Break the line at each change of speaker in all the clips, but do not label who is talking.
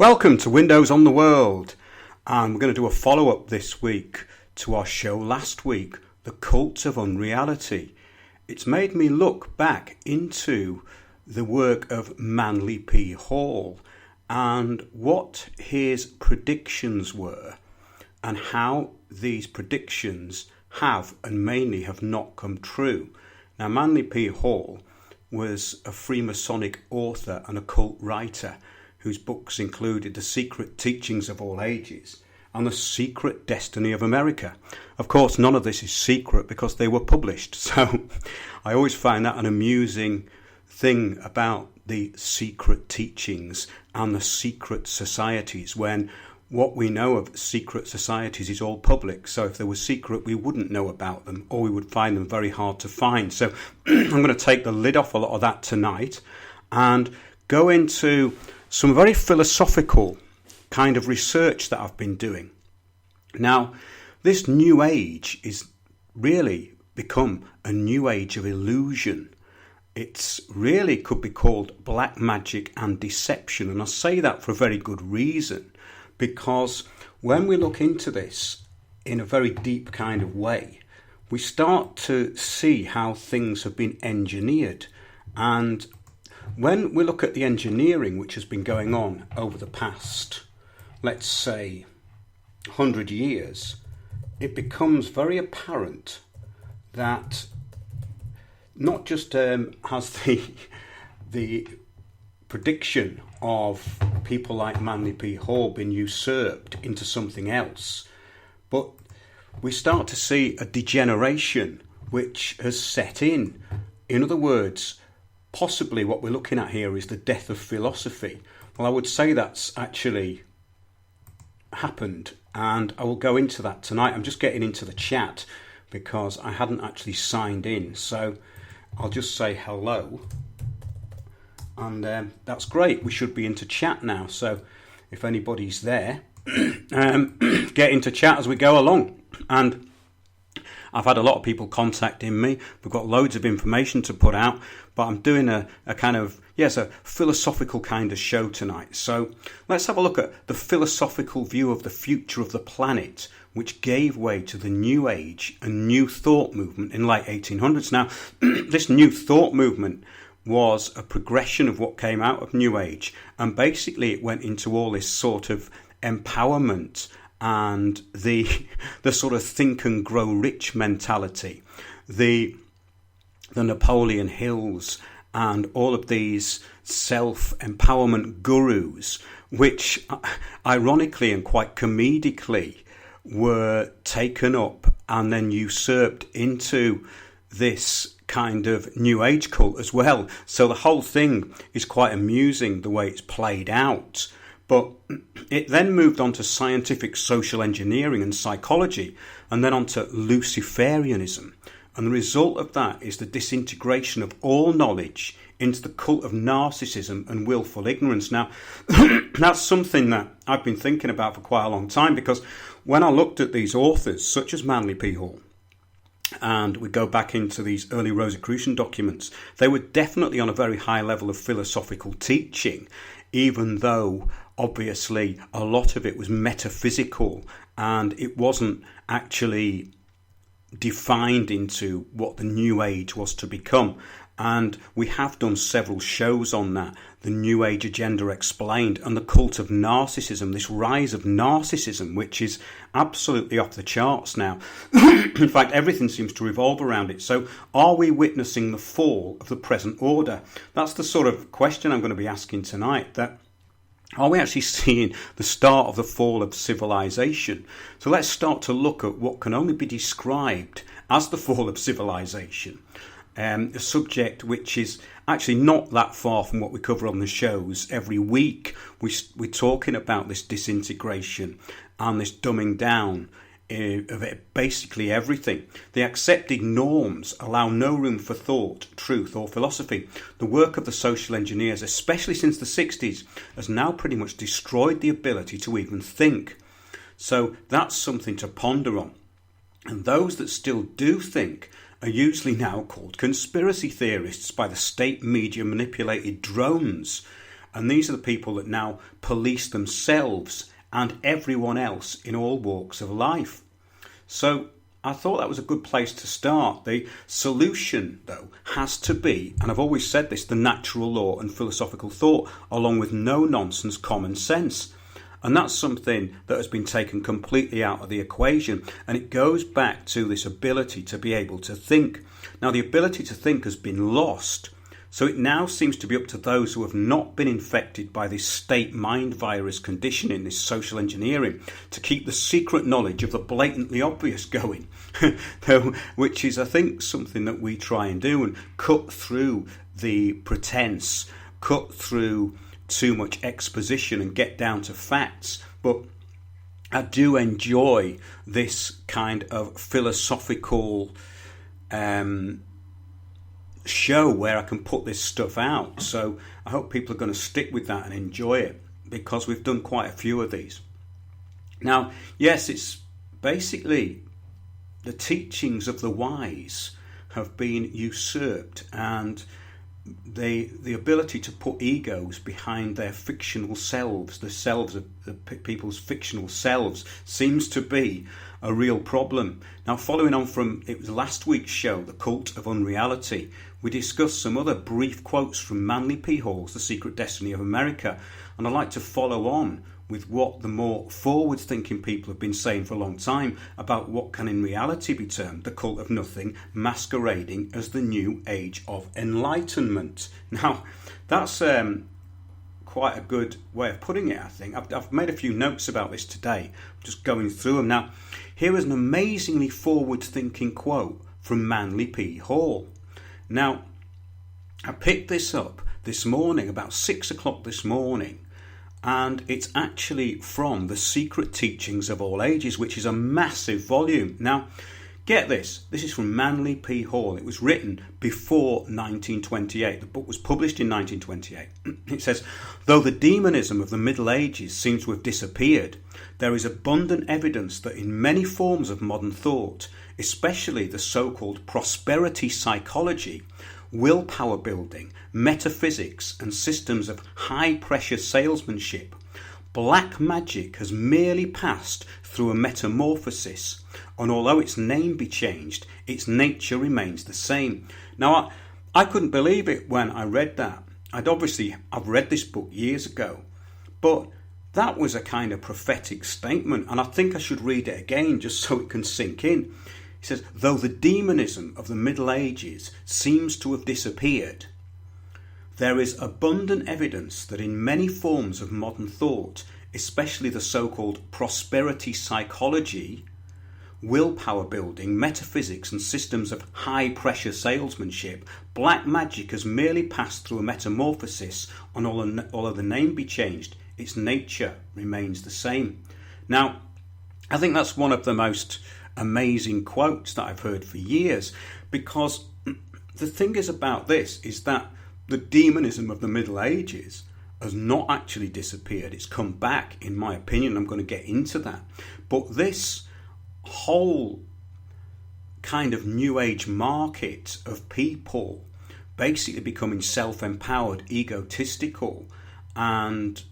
Welcome to Windows on the World, and we're going to do a follow-up this week to our show last week, The Cult of Unreality. It's made me look back into the work of Manly P. Hall and what his predictions were and how these predictions have and mainly have not come true. Now, Manly P. Hall was a Freemasonic author and occult writer whose books included The Secret Teachings of All Ages and The Secret Destiny of America. Of course, none of this is secret because they were published. So I always find that an amusing thing about the secret teachings and the secret societies, when what we know of secret societies is all public. So if they were secret, we wouldn't know about them, or we would find them very hard to find. So I'm going to take the lid off a lot of that tonight and go into some very philosophical kind of research that I've been doing. Now, this new age is really become a new age of illusion. It's really could be called black magic and deception. And I say that for a very good reason, because when we look into this in a very deep kind of way, we start to see how things have been engineered. And when we look at the engineering which has been going on over the past, let's say, 100 years, it becomes very apparent that not just has the prediction of people like Manly P. Hall been usurped into something else, but we start to see a degeneration which has set in. In other words, possibly what we're looking at here is the death of philosophy. Well, I would say that's actually happened, and I will go into that tonight. I'm just getting into the chat because I hadn't actually signed in, so I'll just say hello, and that's great. We should be into chat now, so if anybody's there, get into chat as we go along. And I've had a lot of people contacting me. We've got loads of information to put out, but I'm doing a kind of, a philosophical kind of show tonight. So let's have a look at the philosophical view of the future of the planet, which gave way to the New Age and New Thought movement in the late 1800s. Now, this New Thought movement was a progression of what came out of New Age, and basically it went into all this sort of empowerment and the sort of think and grow rich mentality, the Napoleon Hills and all of these self-empowerment gurus, which ironically and quite comedically were taken up and then usurped into this kind of New Age cult as well. So the whole thing is quite amusing the way it's played out. But it then moved on to scientific social engineering and psychology, and then on to Luciferianism. And the result of that is the disintegration of all knowledge into the cult of narcissism and willful ignorance. Now, that's something that I've been thinking about for quite a long time, because when I looked at these authors, such as Manly P. Hall, and we go back into these early Rosicrucian documents, they were definitely on a very high level of philosophical teaching, even though obviously a lot of it was metaphysical and it wasn't actually defined into what the New Age was to become. And we have done several shows on that, the New Age Agenda Explained and the cult of narcissism, this rise of narcissism, which is absolutely off the charts now. In fact, everything seems to revolve around it. So are we witnessing the fall of the present order? That's the sort of question I'm going to be asking tonight, that are we actually seeing the start of the fall of civilization? So let's start to look at what can only be described as the fall of civilization. A subject which is actually not that far from what we cover on the shows every week. We're talking about this disintegration and this dumbing down of basically everything. The accepted norms allow no room for thought, truth or philosophy. The work of the social engineers, especially since the 60s, has now pretty much destroyed the ability to even think. So that's something to ponder on. And those that still do think are usually now called conspiracy theorists by the state media manipulated drones. And these are the people that now police themselves and everyone else in all walks of life. So I thought that was a good place to start. The solution, though, has to be, and I've always said this, the natural law and philosophical thought, along with no-nonsense common sense. And that's something that has been taken completely out of the equation. And it goes back to this ability to be able to think. Now, the ability to think has been lost. So it now seems to be up to those who have not been infected by this state mind virus conditioning, this social engineering, to keep the secret knowledge of the blatantly obvious going, which is, I think, something that we try and do, and cut through the pretense, cut through too much exposition and get down to facts. But I do enjoy this kind of philosophical show where I can put this stuff out. So I hope people are going to stick with that and enjoy it, because we've done quite a few of these. Now, yes, it's basically the teachings of the wise have been usurped, and the ability to put egos behind their fictional selves, the selves of the people's fictional selves, seems to be a real problem. Now, following on from, it was last week's show, The Cult of Unreality, we discussed some other brief quotes from Manly P. Hall's The Secret Destiny of America, and I'd like to follow on with what the more forward-thinking people have been saying for a long time about what can in reality be termed the cult of nothing, masquerading as the new age of enlightenment. Now, that's quite a good way of putting it, I think. I've made a few notes about this today, just going through them. Now, here is an amazingly forward-thinking quote from Manly P. Hall. Now, I picked this up this morning, about 6 o'clock this morning, and it's actually from The Secret Teachings of All Ages, which is a massive volume. Now, get this. This is from Manly P. Hall. It was written before 1928. The book was published in 1928. It says, though the demonism of the Middle Ages seems to have disappeared, there is abundant evidence that in many forms of modern thought, especially the so-called prosperity psychology, willpower building, metaphysics, and systems of high-pressure salesmanship, black magic has merely passed through a metamorphosis, and although its name be changed, its nature remains the same. Now, I couldn't believe it when I read that. I've read this book years ago, but that was a kind of prophetic statement, and I think I should read it again just so it can sink in. He says, though the demonism of the Middle Ages seems to have disappeared, there is abundant evidence that in many forms of modern thought, especially the so-called prosperity psychology, willpower building, metaphysics, and systems of high-pressure salesmanship, black magic has merely passed through a metamorphosis, and although the name be changed, its nature remains the same. Now, I think that's one of the most amazing quotes that I've heard for years, because the thing is about this is that the demonism of the Middle Ages has not actually disappeared. It's come back, in my opinion. I'm going to get into that. But this whole kind of new age market of people basically becoming self-empowered, egotistical, and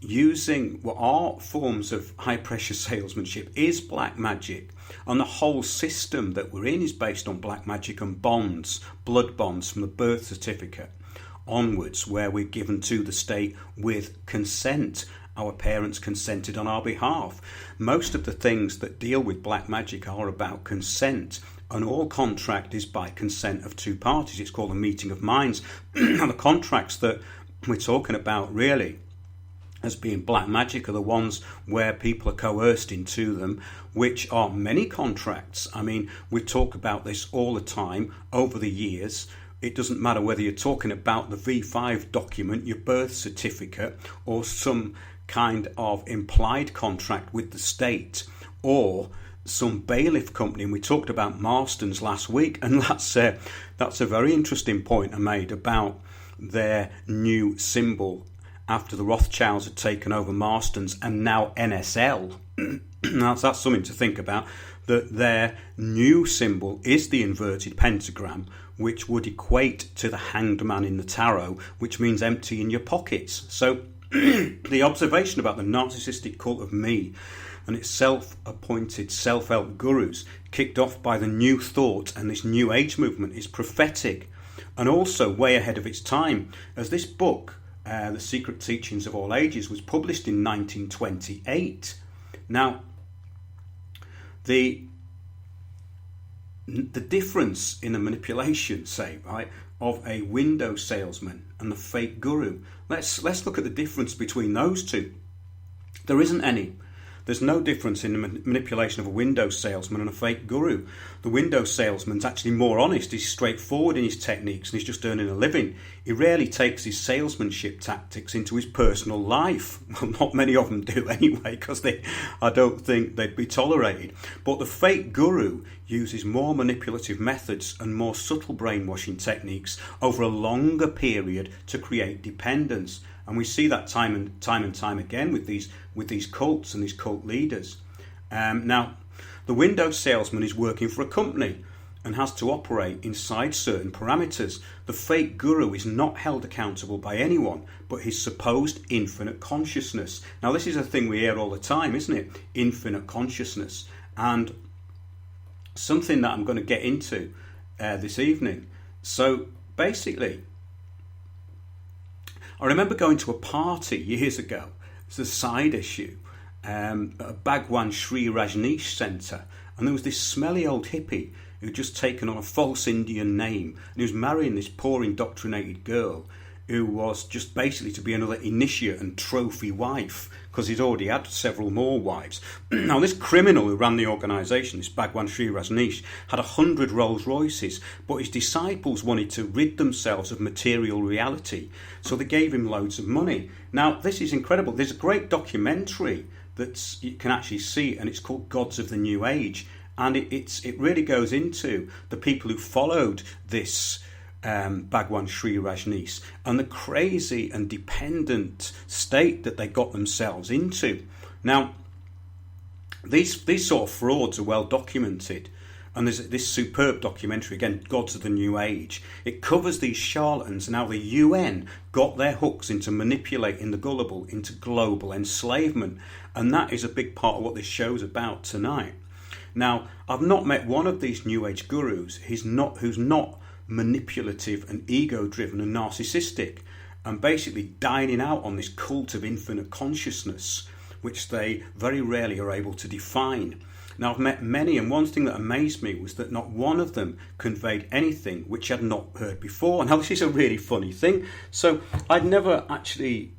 using what are forms of high-pressure salesmanship is black magic. And the whole system that we're in is based on black magic and bonds, blood bonds from the birth certificate onwards, where we're given to the state with consent. Our parents consented on our behalf. Most of the things that deal with black magic are about consent, and all contract is by consent of two parties. It's called a meeting of minds. And the contracts that we're talking about really as being black magic are the ones where people are coerced into them, which are many contracts. I mean, we talk about this all the time over the years. It doesn't matter whether you're talking about the V5 document, your birth certificate, or some kind of implied contract with the state, or some bailiff company. And we talked about Marston's last week, and that's a very interesting point I made about their new symbol after the Rothschilds had taken over Marston's and now NSL. That's something to think about, that their new symbol is the inverted pentagram, which would equate to the hanged man in the tarot, which means empty in your pockets. So the observation about the narcissistic cult of me and its self-appointed self-help gurus, kicked off by the New Thought and this New Age movement, is prophetic and also way ahead of its time, as this book, The Secret Teachings of All Ages, was published in 1928. Now, the difference in the manipulation, say, right, of a window salesman and the fake guru, let's look at the difference between those two. There isn't any. There's no difference in the manipulation of a window salesman and a fake guru. The window salesman's actually more honest, he's straightforward in his techniques, and he's just earning a living. He rarely takes his salesmanship tactics into his personal life. Well, not many of them do anyway, because I don't think they'd be tolerated. But the fake guru uses more manipulative methods and more subtle brainwashing techniques over a longer period to create dependence. And we see that time and time again with these cults and these cult leaders. Now, the window salesman is working for a company and has to operate inside certain parameters. The fake guru is not held accountable by anyone but his supposed infinite consciousness. Now, this is a thing we hear all the time, isn't it? Infinite consciousness. And something that I'm going to get into this evening. So, basically, I remember going to a party years ago. It's a side issue at a Bhagwan Sri Rajneesh centre, and there was this smelly old hippie who'd just taken on a false Indian name, and he was marrying this poor indoctrinated girl who was just basically to be another initiate and trophy wife, because he'd already had several more wives. Now, this criminal who ran the organisation, this Bhagwan Sri Rajneesh, had 100 Rolls Royces, but his disciples wanted to rid themselves of material reality, so they gave him loads of money. Now, this is incredible. There's a great documentary that you can actually see, and it's called Gods of the New Age, and it really goes into the people who followed this Bhagwan Sri Rajneesh and the crazy and dependent state that they got themselves into. Now, these sort of frauds are well documented, and there's this superb documentary, again, Gods of the New Age. It covers these charlatans and how the UN got their hooks into manipulating the gullible into global enslavement, and that is a big part of what this show's about tonight. Now, I've not met one of these New Age gurus who's not manipulative and ego-driven and narcissistic, and basically dining out on this cult of infinite consciousness, which they very rarely are able to define. Now, I've met many, and one thing that amazed me was that not one of them conveyed anything which I'd not heard before. Now, this is a really funny thing. So I'd never actually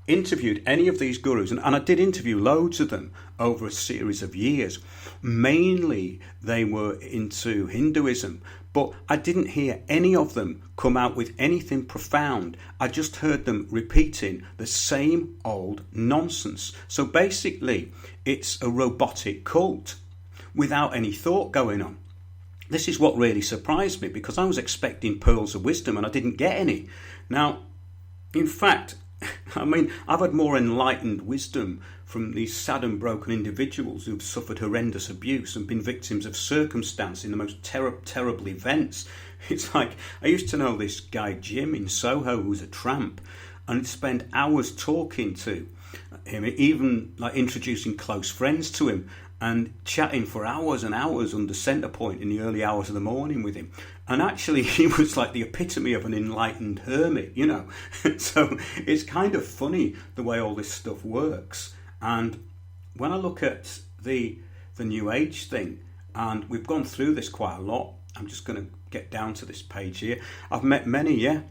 interviewed any of these gurus, and I did interview loads of them over a series of years. Mainly they were into Hinduism, but I didn't hear any of them come out with anything profound. I just heard them repeating the same old nonsense. So basically, it's a robotic cult without any thought going on. This is what really surprised me, because I was expecting pearls of wisdom and I didn't get any. Now, in fact, I mean, I've had more enlightened wisdom from these sad and broken individuals who've suffered horrendous abuse and been victims of circumstance in the most terrible events. It's like, I used to know this guy Jim in Soho who was a tramp, and I'd spend hours talking to him, even like introducing close friends to him, and chatting for hours and hours under centre point in the early hours of the morning with him. And actually, he was like the epitome of an enlightened hermit, you know. So it's kind of funny the way all this stuff works. And when I look at the New Age thing, and we've gone through this quite a lot, I'm just going to get down to this page here. I've met many, yeah.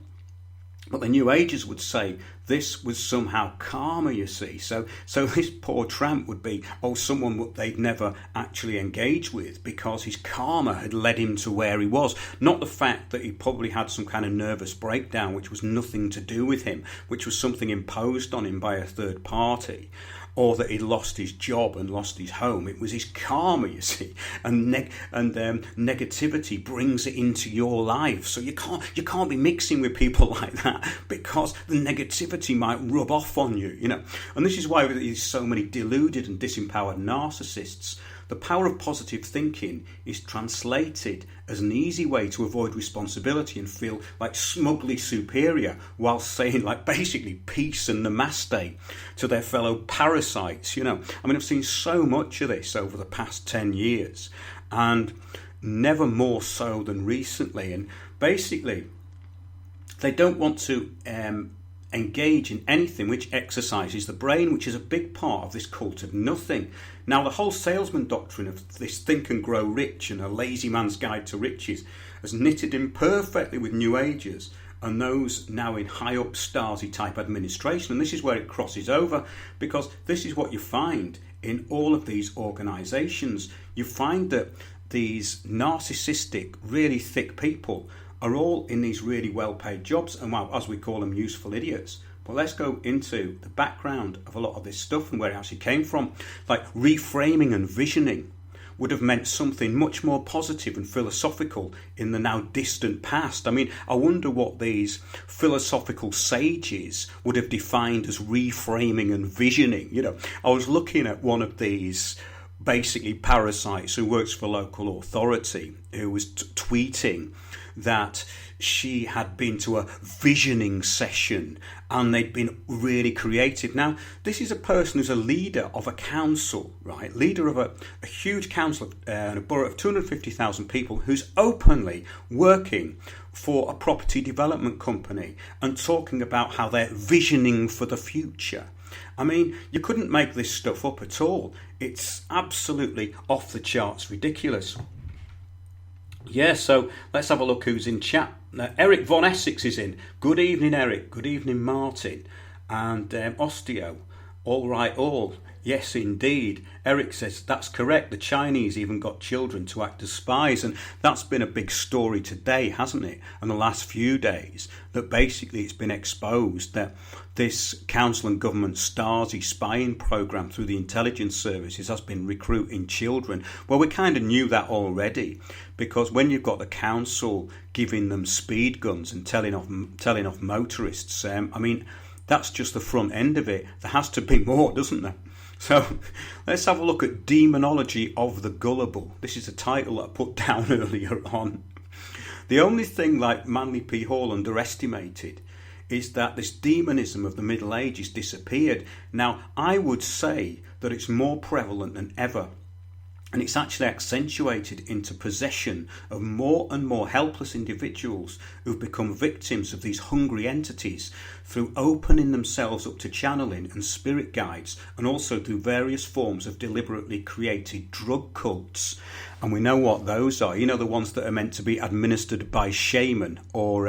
But the New Agers would say this was somehow karma, you see. So this poor tramp would be, someone they'd never actually engaged with, because his karma had led him to where he was. Not the fact that he probably had some kind of nervous breakdown, which was nothing to do with him, which was something imposed on him by a third party, or that he lost his job and lost his home. It was his karma, you see, and negativity brings it into your life. So you can't be mixing with people like that, because the negativity might rub off on you, you know. And this is why there's so many deluded and disempowered narcissists. the power of positive thinking is translated as an easy way to avoid responsibility and feel like smugly superior while saying like basically peace and namaste to their fellow parasites. I mean, I've seen so much of this over the past 10 years, and never more so than recently. And basically, they don't want to engage in anything which exercises the brain, which is a big part of this cult of nothing. Now, the whole salesman doctrine of this think and grow rich and a lazy man's guide to riches has knitted in perfectly with New Agers and those now in high up Stasi type administration. And this is where it crosses over, because this is what you find in all of these organisations. You find that these narcissistic, really thick people are all in these really well-paid jobs, and well, as we call them, useful idiots. But let's go into the background of a lot of this stuff and where it actually came from. Like reframing and visioning would have meant something much more positive and philosophical in the now distant past. I mean, I wonder what these philosophical sages would have defined as reframing and visioning. I was looking at one of these basically parasites who works for local authority, who was tweeting that she had been to a visioning session and they'd been really creative. Now, this is a person who's a leader of a council, right? Leader of a huge council in a borough of 250,000 people, who's openly working for a property development company and talking about how they're visioning for the future. I mean, you couldn't make this stuff up at all. It's absolutely off the charts ridiculous. Yeah, so let's have a look who's in chat. Eric Von Essex is in. Good evening, Eric. Good evening, Martin. And Osteo. All right, all. Yes, indeed. Eric says, that's correct. The Chinese even got children to act as spies. And that's been a big story today, hasn't it? And the last few days, that basically it's been exposed that this council and government Stasi spying programme through the intelligence services has been recruiting children. Well, we kind of knew that already, because when you've got the council giving them speed guns and telling off motorists, I mean, that's just the front end of it. There has to be more, doesn't there? So let's have a look at Demonology of the Gullible. This is a title that I put down earlier on. The only thing like Manly P. Hall underestimated is that this demonism of the Middle Ages disappeared. Now, I would say that it's more prevalent than ever. And it's actually accentuated into possession of more and more helpless individuals who've become victims of these hungry entities through opening themselves up to channeling and spirit guides, and also through various forms of deliberately created drug cults. And we know what those are. The ones that are meant to be administered by shaman or,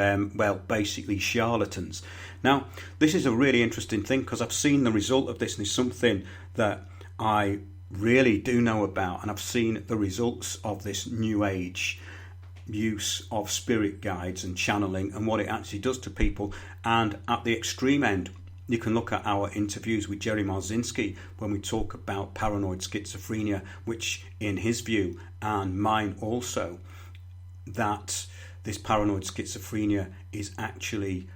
basically charlatans. Now, this is a really interesting thing, because I've seen the result of this, and it's something that I really do know about, and I've seen the results of this new age use of spirit guides and channeling and what it actually does to people. And at the extreme end, you can look at our interviews with Jerry Marzinski when we talk about paranoid schizophrenia, which in his view, and mine also, that this paranoid schizophrenia is actually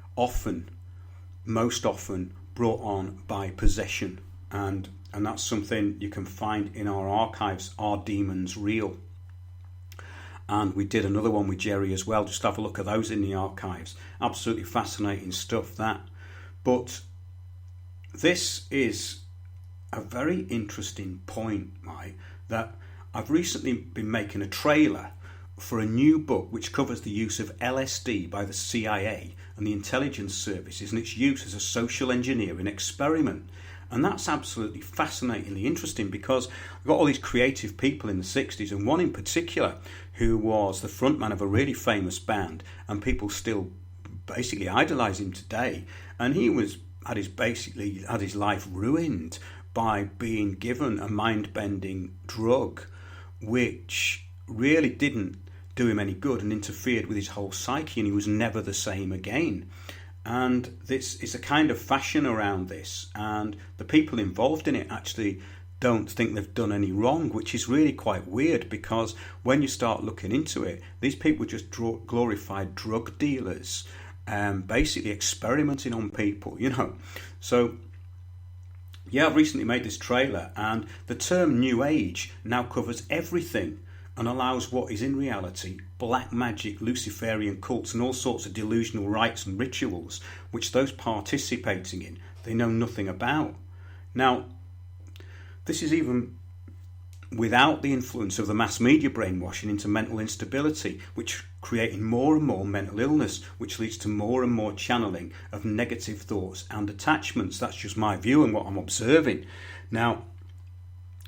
most often brought on by possession. And that's something you can find in our archives, Are Demons Real? And we did another one with Jerry as well. Just have a look at those in the archives. Absolutely fascinating stuff, that. But this is a very interesting point, right? That I've recently been making a trailer for a new book which covers the use of LSD by the CIA and the intelligence services, and its use as a social engineering experiment. And that's absolutely fascinatingly interesting, because we've got all these creative people in the 60s, and one in particular who was the frontman of a really famous band, and people still basically idolise him today. And he had his life ruined by being given a mind-bending drug which really didn't do him any good and interfered with his whole psyche, and he was never the same again. And this is a kind of fashion around this, and the people involved in it actually don't think they've done any wrong, which is really quite weird, because when you start looking into it, these people were just glorified drug dealers, basically experimenting on people, So Yeah, I've recently made this trailer, and the term New Age now covers everything and allows what is in reality black magic, Luciferian cults, and all sorts of delusional rites and rituals which those participating in they know nothing about. Now, this is even without the influence of the mass media brainwashing into mental instability, which creating more and more mental illness, which leads to more and more channeling of negative thoughts and attachments. That's just my view and what I'm observing. Now,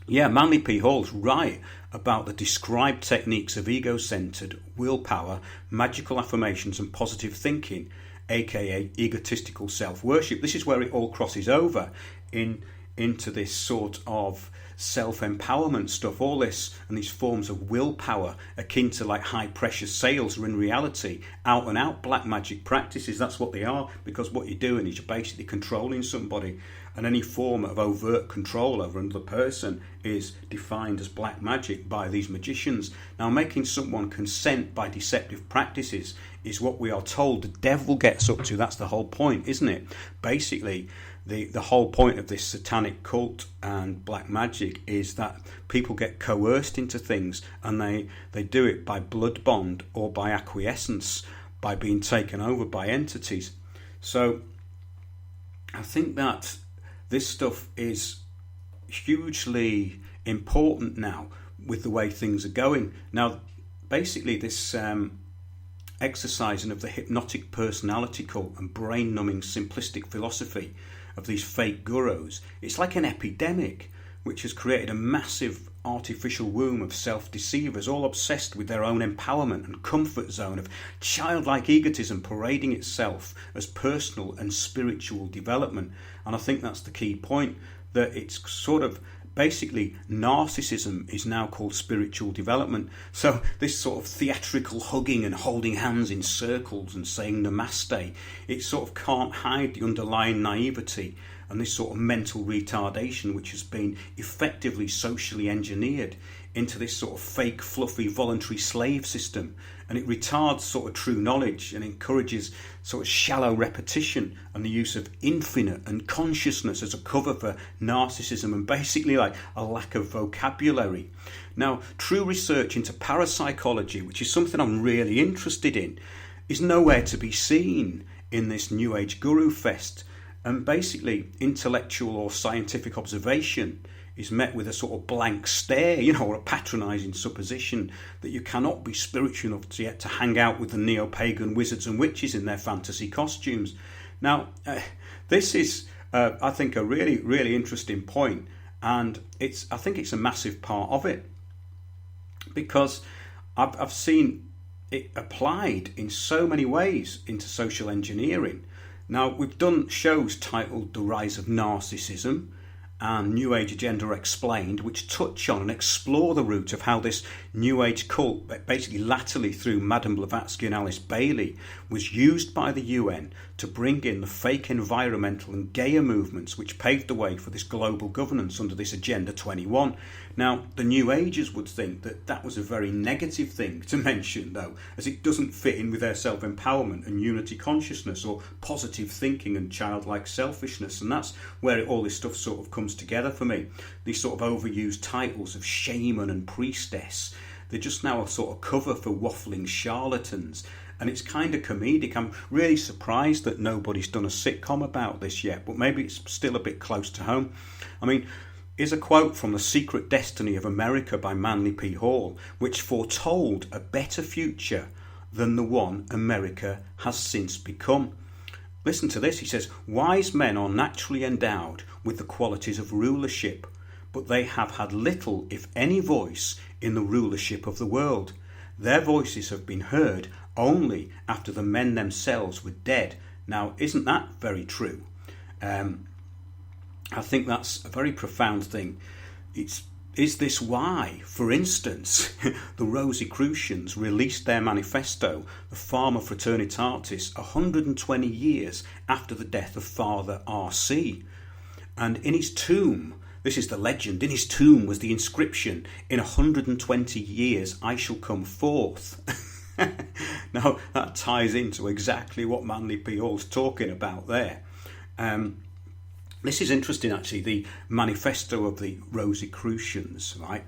yeah, Manly P. Hall's right about the described techniques of ego-centered willpower, magical affirmations and positive thinking, aka egotistical self-worship. This is where it all crosses over into this sort of self-empowerment stuff. All this and these forms of willpower akin to like high pressure sales are in reality out and out black magic practices. That's what they are, because what you're doing is you're basically controlling somebody, and any form of overt control over another person is defined as black magic by these magicians. Now, making someone consent by deceptive practices is what we are told the devil gets up to. That's the whole point, isn't it? Basically, the whole point of this satanic cult and black magic is that people get coerced into things, and they do it by blood bond or by acquiescence, by being taken over by entities. So I think that this stuff is hugely important now with the way things are going. Now, basically this exercising of the hypnotic personality cult and brain-numbing simplistic philosophy of these fake gurus, it's like an epidemic which has created a massive artificial womb of self-deceivers, all obsessed with their own empowerment and comfort zone of childlike egotism parading itself as personal and spiritual development. And I think that's the key point, that it's sort of basically narcissism is now called spiritual development. So this sort of theatrical hugging and holding hands in circles and saying namaste, it sort of can't hide the underlying naivety and this sort of mental retardation which has been effectively socially engineered into this sort of fake, fluffy, voluntary slave system. And it retards sort of true knowledge and encourages sort of shallow repetition and the use of infinite and consciousness as a cover for narcissism, and basically like a lack of vocabulary. Now, true research into parapsychology, which is something I'm really interested in, is nowhere to be seen in this New Age Guru Fest. And basically, intellectual or scientific observation is met with a sort of blank stare, or a patronising supposition that you cannot be spiritual enough to yet to hang out with the neo-pagan wizards and witches in their fantasy costumes. Now, this is, I think, a really, really interesting point, and I think it's a massive part of it, because I've seen it applied in so many ways into social engineering. Now, we've done shows titled The Rise of Narcissism and New Age Agenda Explained, which touch on and explore the root of how this New Age cult, basically latterly through Madame Blavatsky and Alice Bailey, was used by the UN to bring in the fake environmental and Gaia movements which paved the way for this global governance under this Agenda 21. Now, the New Agers would think that that was a very negative thing to mention, though, as it doesn't fit in with their self-empowerment and unity consciousness or positive thinking and childlike selfishness. And that's where all this stuff sort of comes together for me. These sort of overused titles of shaman and priestess, they're just now a sort of cover for waffling charlatans. And it's kind of comedic. I'm really surprised that nobody's done a sitcom about this yet, but maybe it's still a bit close to home. I mean, here's a quote from The Secret Destiny of America by Manly P. Hall, which foretold a better future than the one America has since become. Listen to this. He says, "Wise men are naturally endowed with the qualities of rulership, but they have had little, if any, voice in the rulership of the world. Their voices have been heard only after the men themselves were dead." Now, isn't that very true? I think that's a very profound thing. Is this why, for instance, the Rosicrucians released their manifesto, the Forma Fraternitatis, 120 years after the death of Father R.C.? And in his tomb, this is the legend, in his tomb was the inscription, "In 120 years I shall come forth." Now, that ties into exactly what Manly P. Hall's talking about there. This is interesting, actually. The manifesto of the Rosicrucians, right?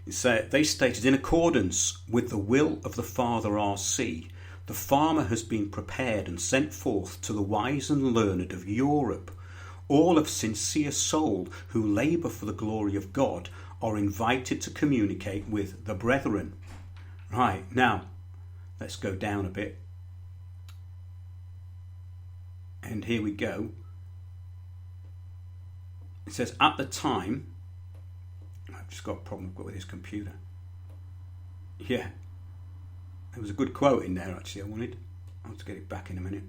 They stated, in accordance with the will of the Father RC, the farmer has been prepared and sent forth to the wise and learned of Europe. All of sincere soul who labour for the glory of God are invited to communicate with the brethren. Right, now, let's go down a bit. And here we go. It says, at the time, I've just got a problem with this computer. Yeah, there was a good quote in there, actually. I'll have to get it back in a minute.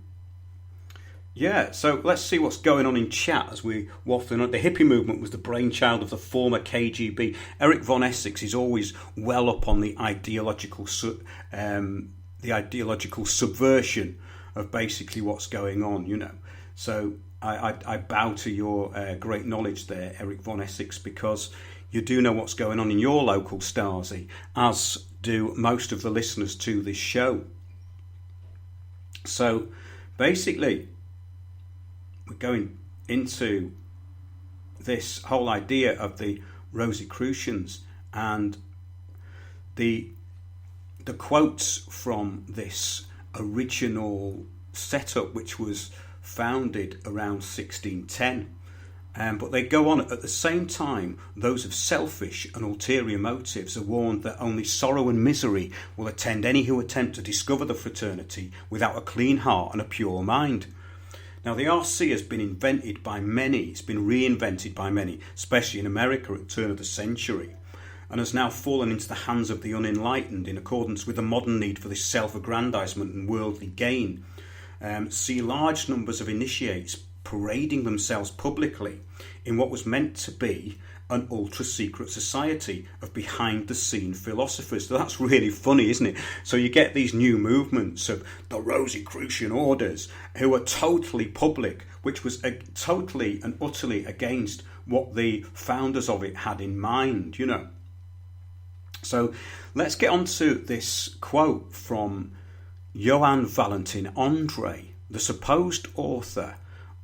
Yeah, so let's see what's going on in chat as we waffle on. The hippie movement was the brainchild of the former KGB. Eric von Essex is always well up on the ideological subversion of basically what's going on, you know. So I bow to your great knowledge there, Eric von Essex, because you do know what's going on in your local Stasi, as do most of the listeners to this show. So basically, we're going into this whole idea of the Rosicrucians, and the quotes from this original setup, which was founded around 1610. But they go on, at the same time, those of selfish and ulterior motives are warned that only sorrow and misery will attend any who attempt to discover the fraternity without a clean heart and a pure mind. Now, the RC has been invented by many, it's been reinvented by many, especially in America at the turn of the century, and has now fallen into the hands of the unenlightened in accordance with the modern need for this self-aggrandizement and worldly gain. See large numbers of initiates parading themselves publicly in what was meant to be an ultra-secret society of behind-the-scene philosophers. So that's really funny, isn't it? So you get these new movements of the Rosicrucian orders who are totally public, which was totally and utterly against what the founders of it had in mind, you know. So let's get on to this quote from Johann Valentin André, the supposed author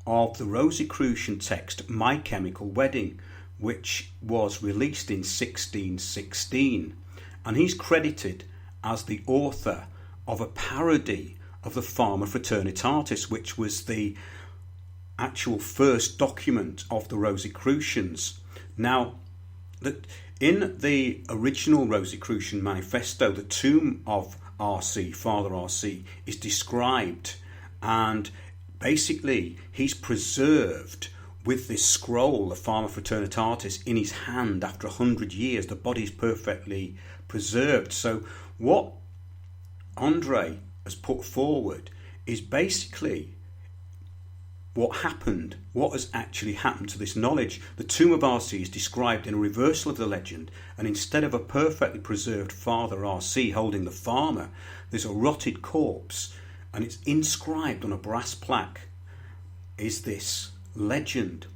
of the Rosicrucian text My Chemical Wedding, which was released in 1616, and he's credited as the author of a parody of the Farmer Fraternitatis, which was the actual first document of the Rosicrucians. Now, in the original Rosicrucian manifesto, the tomb of RC, Father RC, is described, and basically he's preserved with this scroll, the Farmer Fraternitatis, in his hand after 100 years. The body's perfectly preserved. So what Andre has put forward is basically what happened, what has actually happened to this knowledge. The tomb of RC is described in a reversal of the legend, and instead of a perfectly preserved Father RC holding the farmer, there's a rotted corpse, and it's inscribed on a brass plaque is this legend: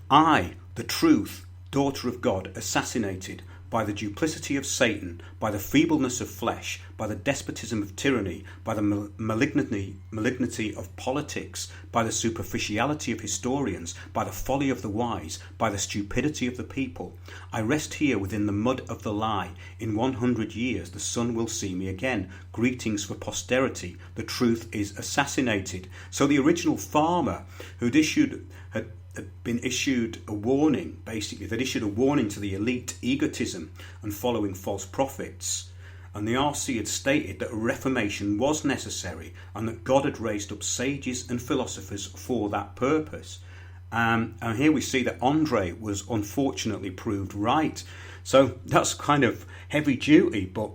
I, the truth, daughter of God, assassinated by the duplicity of Satan, by the feebleness of flesh, by the despotism of tyranny, by the malignity of politics, by the superficiality of historians, by the folly of the wise, by the stupidity of the people. I rest here within the mud of the lie. In 100 years the sun will see me again. Greetings for posterity. The truth is assassinated. So the original farmer had been issued a warning, basically, that issued a warning to the elite egotism and following false prophets. And the RC had stated that a reformation was necessary and that God had raised up sages and philosophers for that purpose. And here we see that Andre was unfortunately proved right. So that's kind of heavy duty, but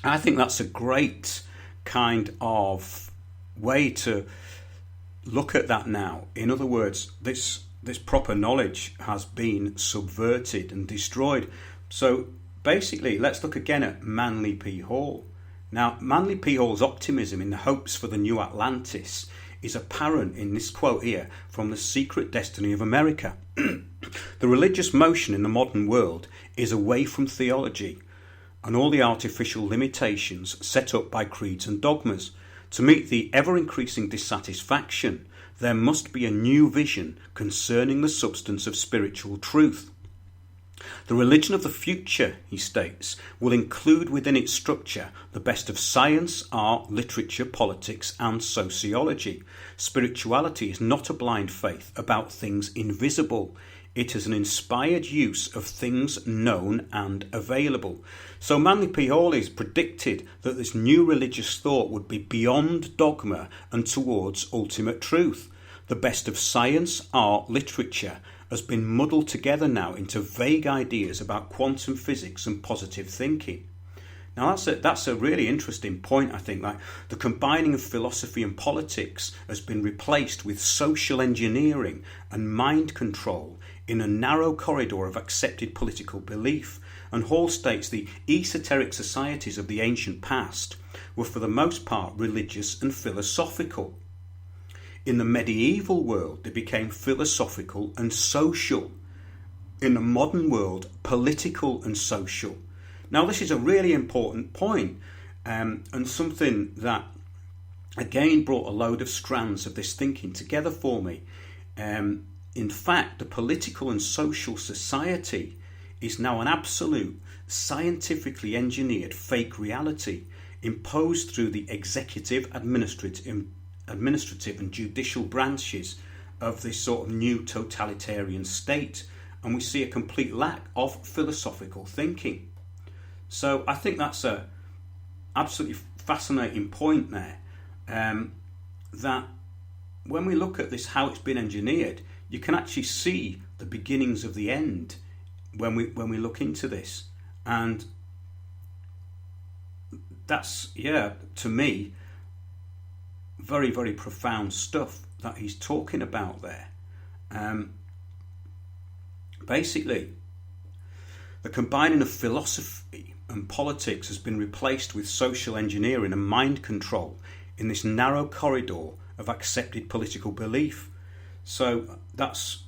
I think that's a great kind of way to look at that now. In other words, this proper knowledge has been subverted and destroyed. So basically, let's look again at Manly P. Hall. Now, Manly P. Hall's optimism in the hopes for the new Atlantis is apparent in this quote here from The Secret Destiny of America. The religious motion in the modern world is away from theology and all the artificial limitations set up by creeds and dogmas. To meet the ever-increasing dissatisfaction, there must be a new vision concerning the substance of spiritual truth. The religion of the future, he states, will include within its structure the best of science, art, literature, politics, and sociology. Spirituality is not a blind faith about things invisible. It is an inspired use of things known and available. So Manly P. Hall has predicted that this new religious thought would be beyond dogma and towards ultimate truth. The best of science, art, literature has been muddled together now into vague ideas about quantum physics and positive thinking. Now that's a really interesting point, I think. Like, the combining of philosophy and politics has been replaced with social engineering and mind control in a narrow corridor of accepted political belief. And Hall states the esoteric societies of the ancient past were for the most part religious and philosophical. In the medieval world, they became philosophical and social. In the modern world, political and social. Now, this is a really important point, and something that, again, brought a load of strands of this thinking together for me. In fact, the political and social society is now an absolute, scientifically engineered fake reality imposed through the executive, administrative and judicial branches of this sort of new totalitarian state, and we see a complete lack of philosophical thinking. So I think that's a absolutely fascinating point there, that when we look at this, how it's been engineered, you can actually see the beginnings of the end when we look into this. And that's, to me, very, very profound stuff that he's talking about there. Basically, the combining of philosophy and politics has been replaced with social engineering and mind control in this narrow corridor of accepted political belief. So that's,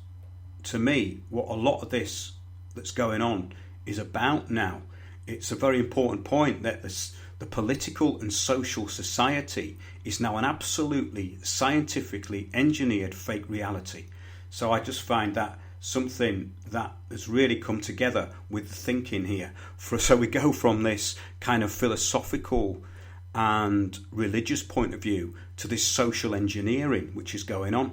to me, what a lot of this that's going on is about now. It's a very important point that the political and social society is now an absolutely scientifically engineered fake reality. So I just find that something that has really come together with the thinking here. So we go from this kind of philosophical and religious point of view to this social engineering which is going on.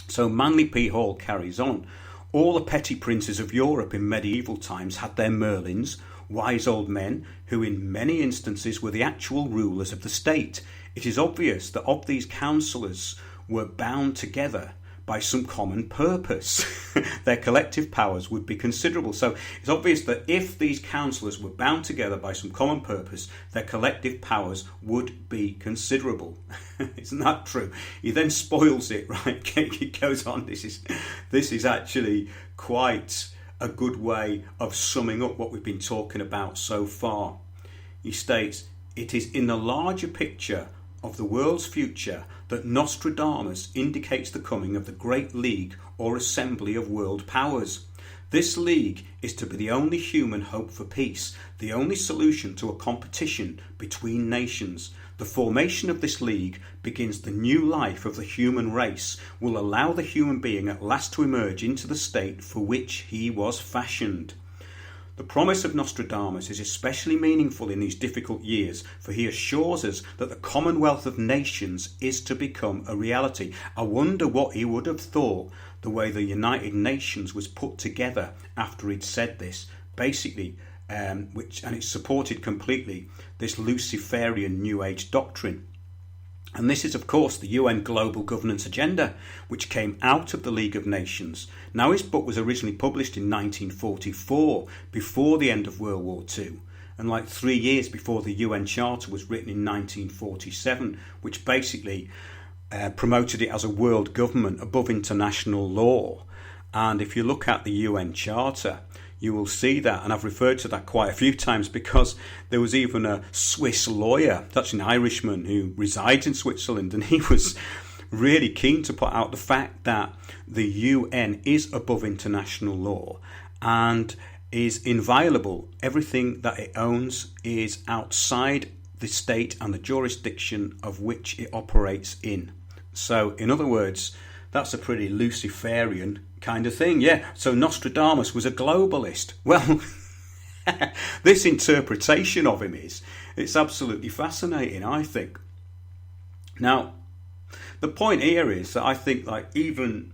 So Manly P. Hall carries on. All the petty princes of Europe in medieval times had their Merlins, wise old men who in many instances were the actual rulers of the state. It is obvious that of these counsellors were bound together by some common purpose. Their collective powers would be considerable. So it's obvious that if these counsellors were bound together by some common purpose, their collective powers would be considerable. Isn't that true? He then spoils it, right? He goes on. This is actually quite a good way of summing up what we've been talking about so far. He states, "It is in the larger picture of the world's future that Nostradamus indicates the coming of the Great League or Assembly of World Powers. This league is to be the only human hope for peace, the only solution to a competition between nations. The formation of this league begins the new life of the human race, will allow the human being at last to emerge into the state for which he was fashioned." The promise of Nostradamus is especially meaningful in these difficult years, for he assures us that the Commonwealth of Nations is to become a reality. I wonder what he would have thought the way the United Nations was put together after he'd said this, basically, and it's supported completely this Luciferian New Age doctrine. And this is, of course, the UN Global Governance Agenda, which came out of the League of Nations. Now, his book was originally published in 1944, before the end of World War II, and like 3 years before the UN Charter was written in 1947, which basically promoted it as a world government above international law. And if you look at the UN Charter, you will see that, and I've referred to that quite a few times, because there was even a Swiss lawyer, that's an Irishman who resides in Switzerland, and he was really keen to put out the fact that the UN is above international law and is inviolable. Everything that it owns is outside the state and the jurisdiction of which it operates in. So, in other words, that's a pretty Luciferian kind of thing. Yeah, so Nostradamus was a globalist. Well, this interpretation of him it's absolutely fascinating, I think. Now, the point here is that I think like even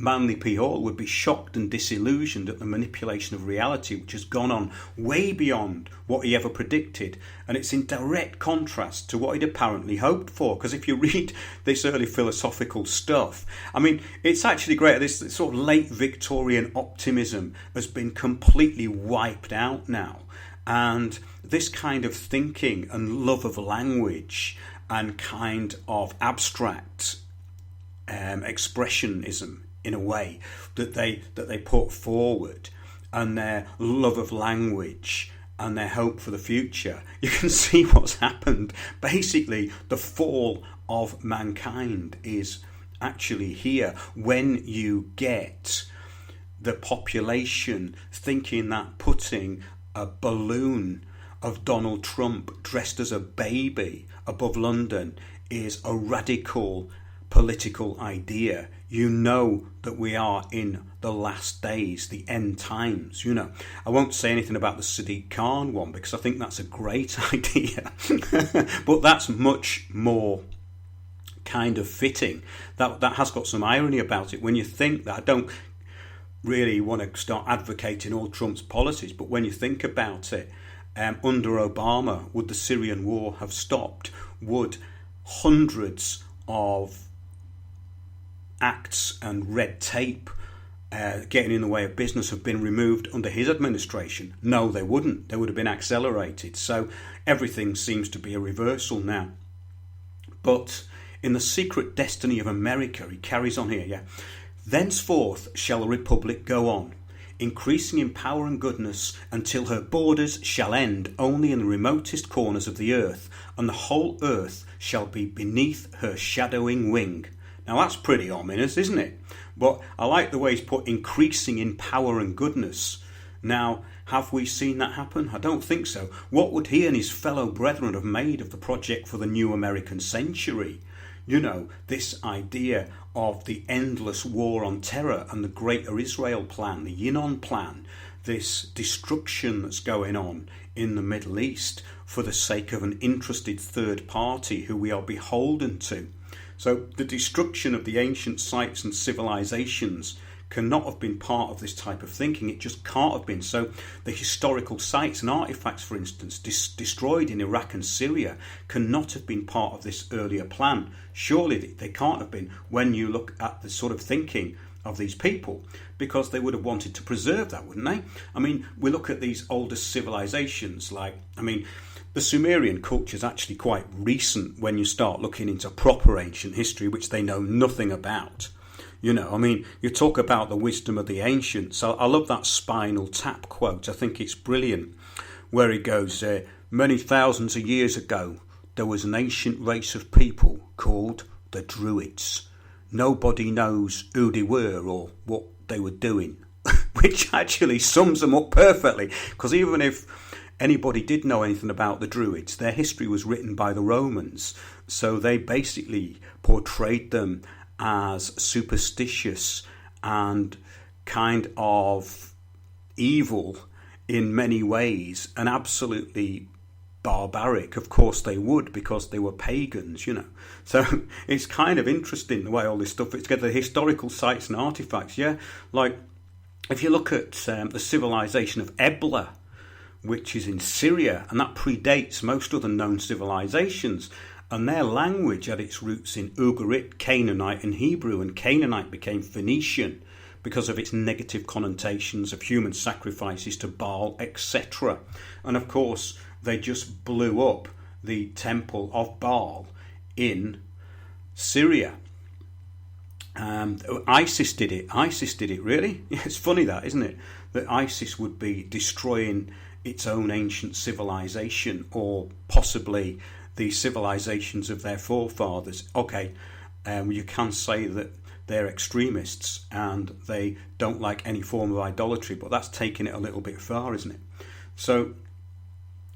Manly P. Hall would be shocked and disillusioned at the manipulation of reality, which has gone on way beyond what he ever predicted, and it's in direct contrast to what he'd apparently hoped for. Because if you read this early philosophical stuff, I mean, it's actually great. This sort of late Victorian optimism has been completely wiped out now, and this kind of thinking and love of language and kind of abstract expressionism, in a way, that they put forward, and their love of language and their hope for the future, you can see what's happened. Basically, the fall of mankind is actually here when you get the population thinking that putting a balloon of Donald Trump dressed as a baby above London is a radical political idea. You know that we are in the last days, the end times, you know. I won't say anything about the Sadiq Khan one because I think that's a great idea. But that's much more kind of fitting. That has got some irony about it when you think that. I don't really want to start advocating all Trump's policies, but when you think about it, under Obama, would the Syrian war have stopped? Would hundreds of acts and red tape getting in the way of business have been removed under his administration? No, they wouldn't. They would have been accelerated. So everything seems to be a reversal now. But in the secret destiny of America, he carries on here, yeah. Thenceforth shall a republic go on, increasing in power and goodness, until her borders shall end only in the remotest corners of the earth, and the whole earth shall be beneath her shadowing wing. Now that's pretty ominous, isn't it? But I like the way he's put increasing in power and goodness. Now, have we seen that happen? I don't think so. What would he and his fellow brethren have made of the project for the new American century? You know, this idea of the endless war on terror and the Greater Israel plan, the Yinon plan, this destruction that's going on in the Middle East for the sake of an interested third party who we are beholden to. So the destruction of the ancient sites and civilizations cannot have been part of this type of thinking. It just can't have been. So the historical sites and artifacts, for instance, destroyed in Iraq and Syria cannot have been part of this earlier plan. Surely they can't have been when you look at the sort of thinking of these people, because they would have wanted to preserve that, wouldn't they? I mean, we look at these older civilizations the Sumerian culture is actually quite recent when you start looking into proper ancient history, which they know nothing about. You know, I mean, you talk about the wisdom of the ancients. I love that Spinal Tap quote. I think it's brilliant, where he goes, many thousands of years ago, there was an ancient race of people called the Druids. Nobody knows who they were or what they were doing, which actually sums them up perfectly, because even if anybody did know anything about the Druids, their history was written by the Romans, so they basically portrayed them as superstitious and kind of evil in many ways, and absolutely barbaric. Of course they would, because they were pagans, you know. So it's kind of interesting the way all this stuff fits together, the historical sites and artifacts. Yeah, like if you look at the civilization of Ebla, which is in Syria, and that predates most other known civilizations, and their language had its roots in Ugarit, Canaanite and Hebrew, and Canaanite became Phoenician because of its negative connotations of human sacrifices to Baal, etc. And of course they just blew up the temple of Baal in Syria. ISIS did it, really. Yeah, it's funny that, isn't it? That ISIS would be destroying its own ancient civilization, or possibly the civilizations of their forefathers. Okay, you can say that they're extremists and they don't like any form of idolatry, but that's taking it a little bit far, isn't it? So,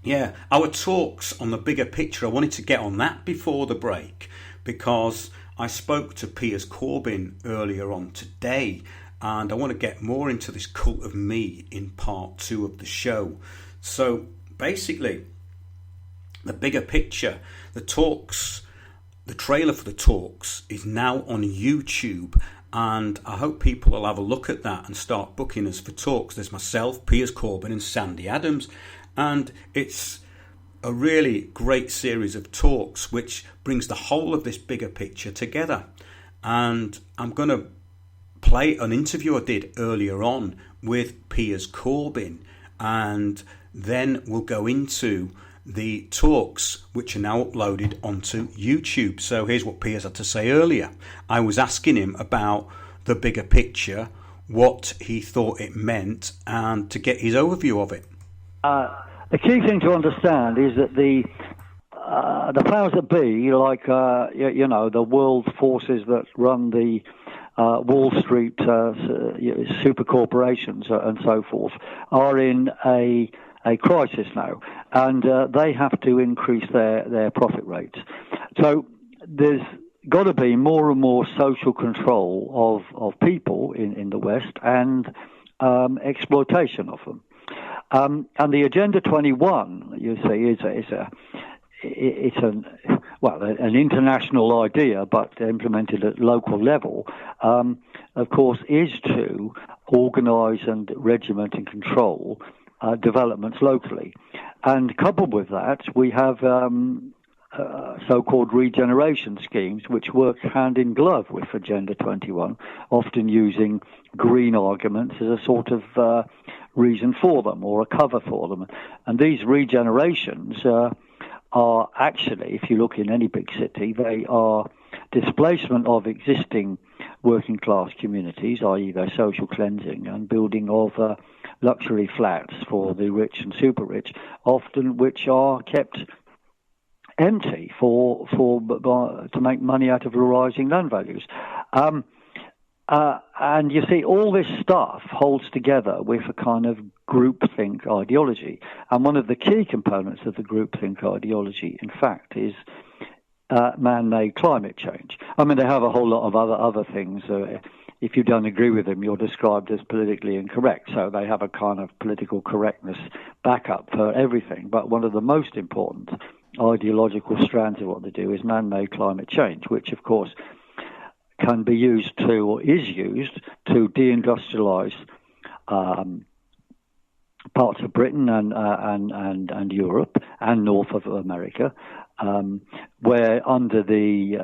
yeah, our talks on the bigger picture, I wanted to get on that before the break, because I spoke to Piers Corbyn earlier on today, and I want to get more into this cult of me in part 2 of the show. So basically, the bigger picture, the talks, the trailer for the talks is now on YouTube, and I hope people will have a look at that and start booking us for talks. There's myself, Piers Corbyn and Sandy Adams, and it's a really great series of talks which brings the whole of this bigger picture together. And I'm going to play an interview I did earlier on with Piers Corbyn, and then we'll go into the talks which are now uploaded onto YouTube. So here's what Piers had to say earlier. I was asking him about the bigger picture, what he thought it meant, and to get his overview of it.
The key thing to understand is that the powers that be, like the world forces that run the Wall Street super corporations and so forth, are in a crisis now, and they have to increase their profit rates. So there's got to be more and more social control of people in the West, and exploitation of them. And the Agenda 21, you see, it's an international idea, but implemented at local level. Of course, is to organise and regiment and control developments locally. And coupled with that, we have so-called regeneration schemes, which work hand in glove with Agenda 21, often using green arguments as a sort of reason for them or a cover for them. And these regenerations are actually, if you look in any big city, they are displacement of existing working class communities, i.e. their social cleansing, and building of luxury flats for the rich and super rich, often which are kept empty to make money out of the rising land values. And you see, all this stuff holds together with a kind of groupthink ideology. And one of the key components of the groupthink ideology, in fact, is man-made climate change. I mean, they have a whole lot of other things. If you don't agree with them, you're described as politically incorrect. So they have a kind of political correctness backup for everything. But one of the most important ideological strands of what they do is man-made climate change, which, of course, can be used to, or is used to deindustrialize parts of Britain and Europe and North of America, where under the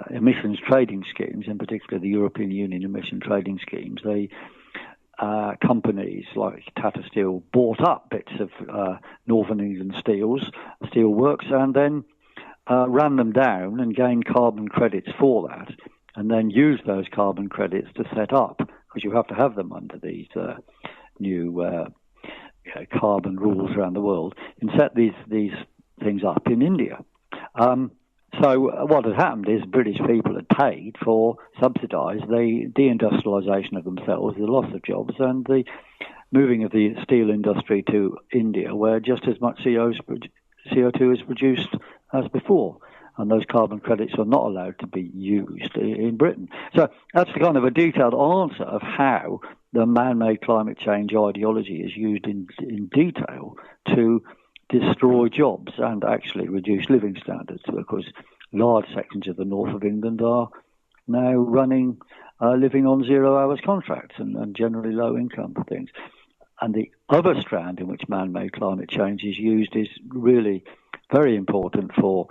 emissions trading schemes, in particular the European Union emission trading schemes, they companies like Tata Steel bought up bits of Northern England steel works, and then ran them down and gained carbon credits for that, and then used those carbon credits to set up, because you have to have them under these new carbon rules around the world, and set these things up in India. So what had happened is British people had paid for, subsidised the deindustrialisation of themselves, the loss of jobs, and the moving of the steel industry to India, where just as much CO2 is produced as before, and those carbon credits are not allowed to be used in Britain. So that's the kind of a detailed answer of how the man-made climate change ideology is used in detail to destroy jobs and actually reduce living standards, because large sections of the north of England are now living on 0 hours contracts and generally low income things. And the other strand in which man-made climate change is used is really very important for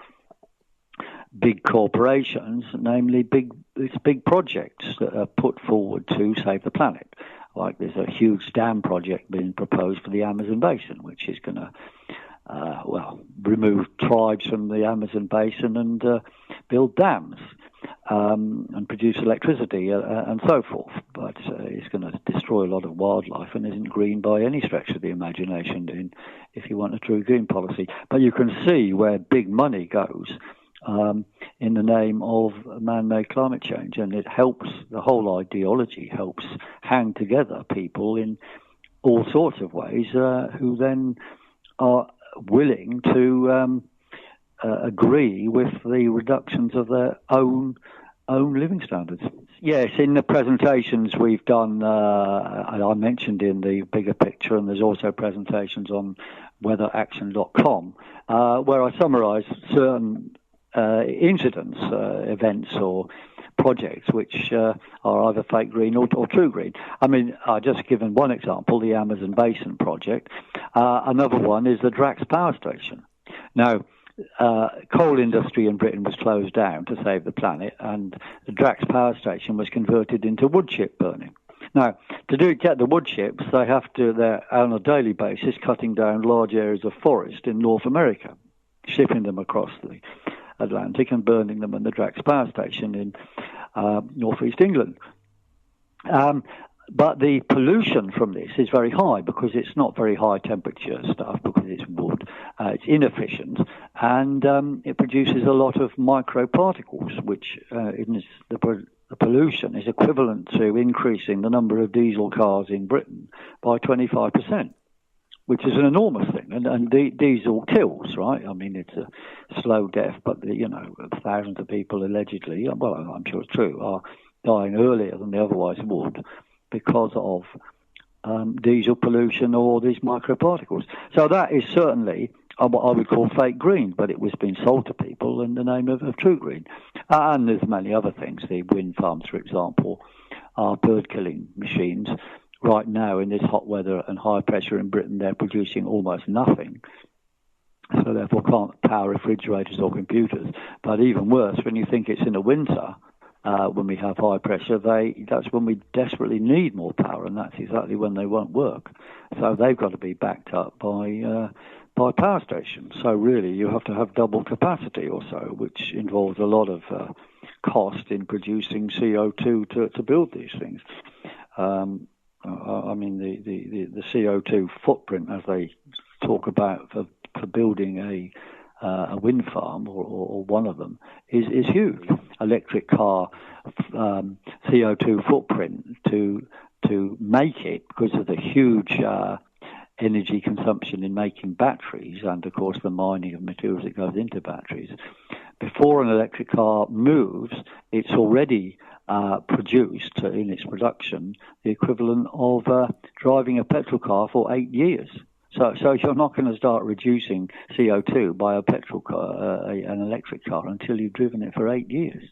big corporations, namely big projects that are put forward to save the planet. Like there's a huge dam project being proposed for the Amazon basin, which is going to remove tribes from the Amazon basin and build dams and produce electricity and so forth. But it's going to destroy a lot of wildlife and isn't green by any stretch of the imagination if you want a true green policy. But you can see where big money goes in the name of man-made climate change, and it helps, the whole ideology helps hang together people in all sorts of ways who then are willing to agree with the reductions of their own living standards. Yes, in the presentations we've done, I mentioned in the bigger picture, and there's also presentations on weatheraction.com, where I summarise certain incidents, events or projects which are either fake green or true green. I mean, I've just given one example, the Amazon Basin project. Another one is the Drax power station. Now, coal industry in Britain was closed down to save the planet, and the Drax power station was converted into wood chip burning. Now, get the wood chips, they're on a daily basis cutting down large areas of forest in North America, shipping them across the Atlantic and burning them in the Drax power station in northeast England. But the pollution from this is very high because it's not very high temperature stuff, because it's wood. It's inefficient, and it produces a lot of microparticles, which the pollution is equivalent to increasing the number of diesel cars in Britain by 25%, which is an enormous thing. And diesel kills, right? I mean, it's a slow death, but, thousands of people allegedly, well, I'm sure it's true, are dying earlier than they otherwise would because of diesel pollution or these microparticles. So that is certainly what I would call fake green, but it was being sold to people in the name of true green. And there's many other things. The wind farms, for example, are bird-killing machines. Right now, in this hot weather and high pressure in Britain, they're producing almost nothing. So therefore can't power refrigerators or computers. But even worse, when you think it's in the winter, when we have high pressure, that's when we desperately need more power, and that's exactly when they won't work. So they've got to be backed up by power stations. So really, you have to have double capacity or so, which involves a lot of cost in producing CO2 to build these things. I mean, the CO2 footprint, as they talk about for building a wind farm or one of them, is huge. Electric car CO2 footprint to make it, because of the huge energy consumption in making batteries, and of course the mining of materials that goes into batteries. Before an electric car moves, it's already produced in its production the equivalent of driving a petrol car for 8 years. So you're not going to start reducing CO2 by a petrol car, an electric car, until you've driven it for 8 years.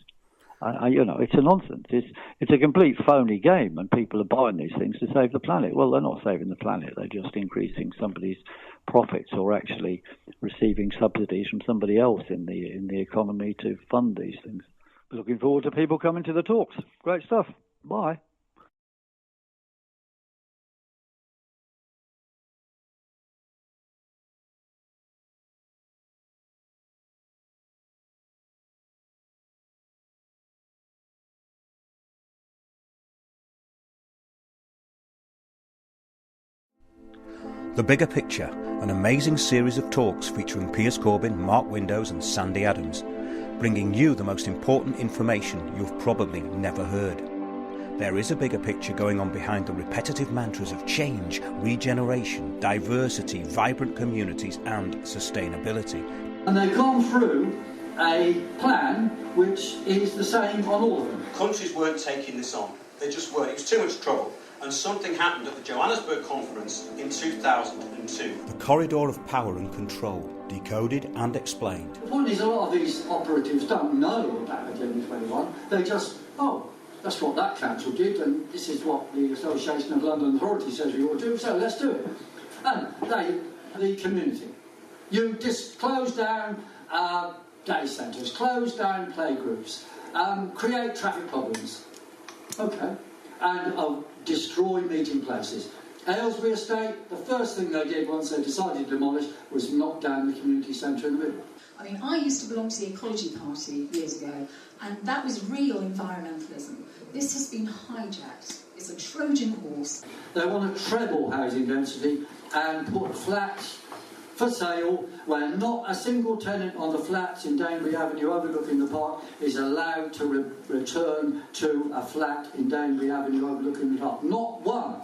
It's a nonsense. It's a complete phony game, and people are buying these things to save the planet. Well, they're not saving the planet. They're just increasing somebody's profits, or actually receiving subsidies from somebody else in the economy to fund these things. Looking forward to people coming to the talks. Great stuff. Bye.
The Bigger Picture, an amazing series of talks featuring Piers Corbyn, Mark Windows and Sandy Adams, bringing you the most important information you've probably never heard. There is a bigger picture going on behind the repetitive mantras of change, regeneration, diversity, vibrant communities and sustainability.
And they've gone through a plan which is the same on all of them.
Countries weren't taking this on. They just weren't. It was too much trouble. And something happened at the Johannesburg conference in 2002. The corridor of power and control, decoded and explained.
The point is, a lot of these operatives don't know about Agenda 21. They just, that's what that council did, and this is what the Association of London Authority says we ought to do, so let's do it. And the community. You just close down day centres, close down playgroups, create traffic problems. Okay. And destroy meeting places. Aylesbury Estate, the first thing they did once they decided to demolish was knock down the community centre in the middle.
I mean, I used to belong to the Ecology Party years ago, and that was real environmentalism. This has been hijacked. It's a Trojan horse.
They want to treble housing density and put flats for sale where not a single tenant on the flats in Danebury Avenue overlooking the park is allowed to return to a flat in Danebury Avenue overlooking the park. Not one.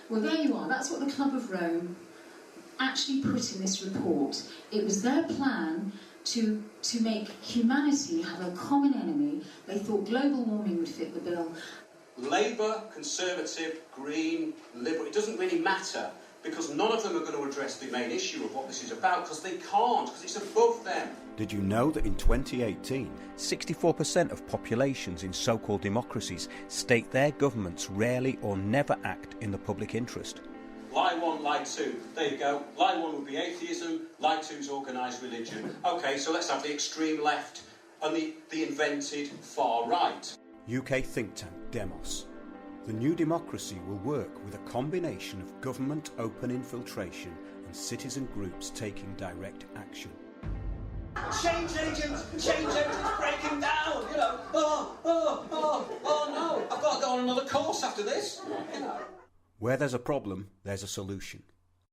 Well, there you are. That's what the Club of Rome actually put in this report. It was their plan to make humanity have a common enemy. They thought global warming would fit the bill.
Labour, Conservative, Green, Liberal, it doesn't really matter, because none of them are going to address the main issue of what this is about, because they can't, because it's above them. Did you know that in 2018, 64% of populations in so-called democracies state their governments rarely or never act in the public interest? Lie one, lie two. There you go. Lie one would be atheism, lie two is organised religion. OK, so let's have the extreme left and the invented far right. UK think tank Demos. The new democracy will work with a combination of government open infiltration and citizen groups taking direct action. Change agents breaking down, you know. Oh no, I've got to go on another course after this, you know. Where there's a problem, there's a solution.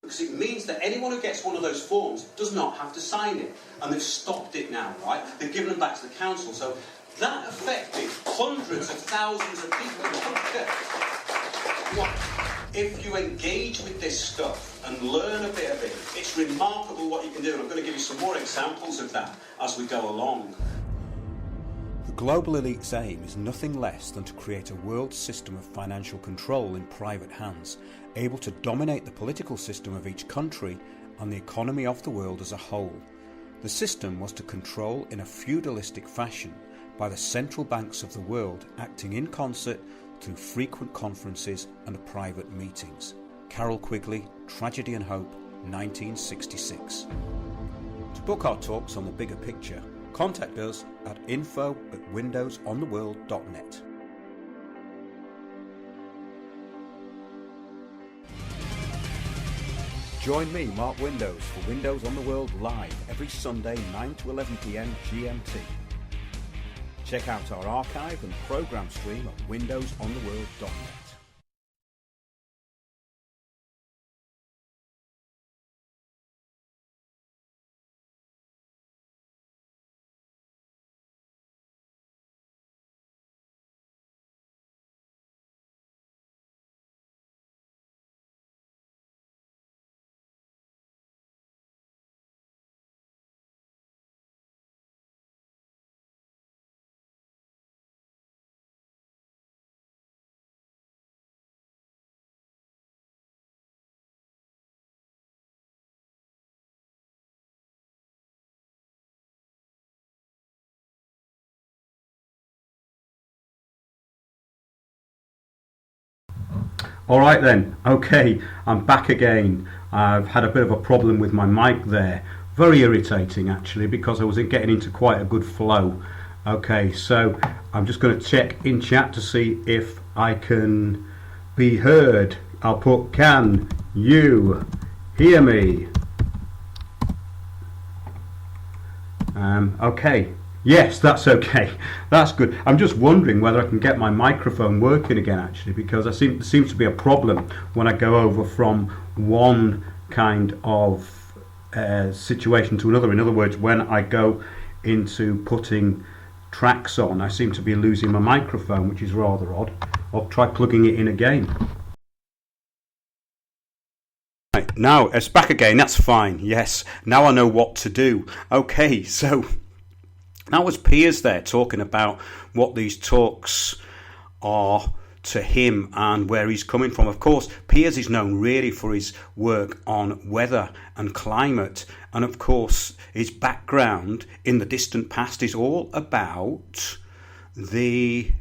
Because it means that anyone who gets one of those forms does not have to sign it. And they've stopped it now, right? They've given them back to the council. So that affected hundreds of thousands of people. If you engage with this stuff and learn a bit of it, it's remarkable what you can do. And I'm going to give you some more examples of that as we go along. The global elite's aim is nothing less than to create a world system of financial control in private hands, able to dominate the political system of each country and the economy of the world as a whole. The system was to control in a feudalistic fashion by the central banks of the world acting in concert through frequent conferences and private meetings. Carol Quigley, Tragedy and Hope, 1966. To book our talks on the bigger picture, contact us at info@windowsontheworld.net. Join me, Mark Windows, for Windows on the World live every Sunday 9 to 11 p.m. GMT. Check out our archive and program stream at windowsontheworld.net. Alright then, okay, I'm back again. I've had a bit of a problem with my mic there. Very irritating actually, because I was getting into quite a good flow. Okay, so I'm just going to check in chat to see if I can be heard. I'll put, can you hear me? Okay. Yes, that's okay. That's good. I'm just wondering whether I can get my microphone working again, actually, because there seems to be a problem when I go over from one kind of situation to another. In other words, when I go into putting tracks on, I seem to be losing my microphone, which is rather odd. I'll try plugging it in again. Right, now it's back again. That's fine. Yes, now I know what to do. Okay, so that was Piers there talking about what these talks are to him and where he's coming from. Of course, Piers is known really for his work on weather and climate, and of course his background in the distant past is all about the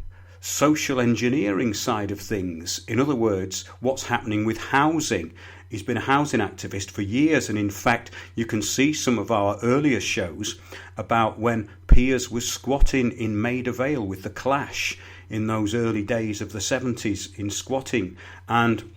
social engineering side of things. In other words, what's happening with housing. He's been a housing activist for years, and in fact you can see some of our earlier shows about when Piers was squatting in Maida Vale with the Clash in those early days of the 70s in squatting, and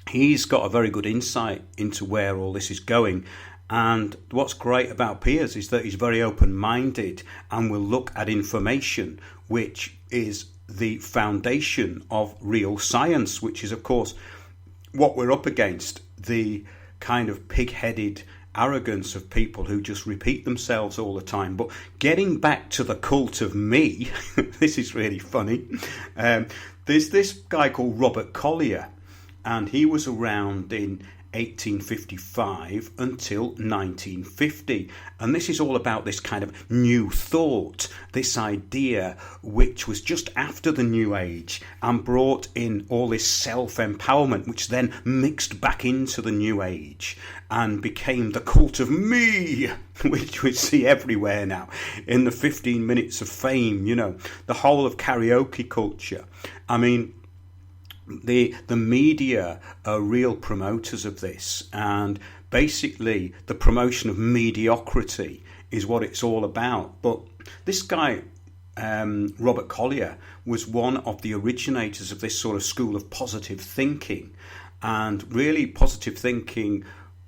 he's got a very good insight into where all this is going. And what's great about Piers is that he's very open-minded and will look at information which is the foundation of real science, which is of course what we're up against, the kind of pig-headed arrogance of people who just repeat themselves all the time. But getting back to the cult of me, this is really funny. There's this guy called Robert Collier, and he was around in 1855 until 1950. And this is all about this kind of new thought, this idea which was just after the New Age and brought in all this self-empowerment, which then mixed back into the New Age and became the cult of me, which we see everywhere now in the 15 minutes of fame, the whole of karaoke culture. I mean, the media are real promoters of this, and basically the promotion of mediocrity is what it's all about. But this guy, Robert Collier, was one of the originators of this sort of school of positive thinking. And really, positive thinking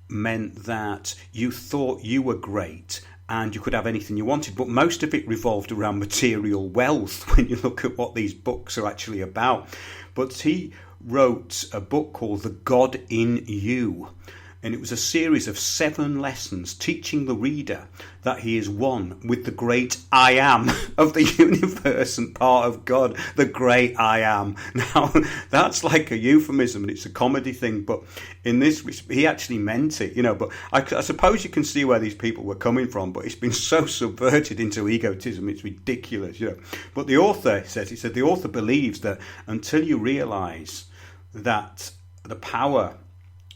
meant that you thought you were great and you could have anything you wanted, but most of it revolved around material wealth when you look at what these books are actually about. But he wrote a book called The God in You, and it was a series of 7 lessons teaching the reader that he is one with the great I am of the universe and part of God, the great I am. Now, that's like a euphemism and it's a comedy thing, but in this, he actually meant it, but I suppose you can see where these people were coming from, but it's been so subverted into egotism, it's ridiculous, But the author said, the author believes that until you realise that the power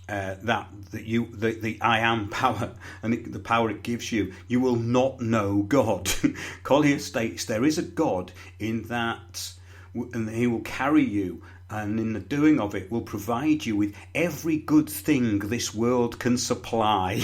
the I am power and the power it gives you, you will not know God. Collier states there is a God in that, and he will carry you, and in the doing of it will provide you with every good thing this world can supply.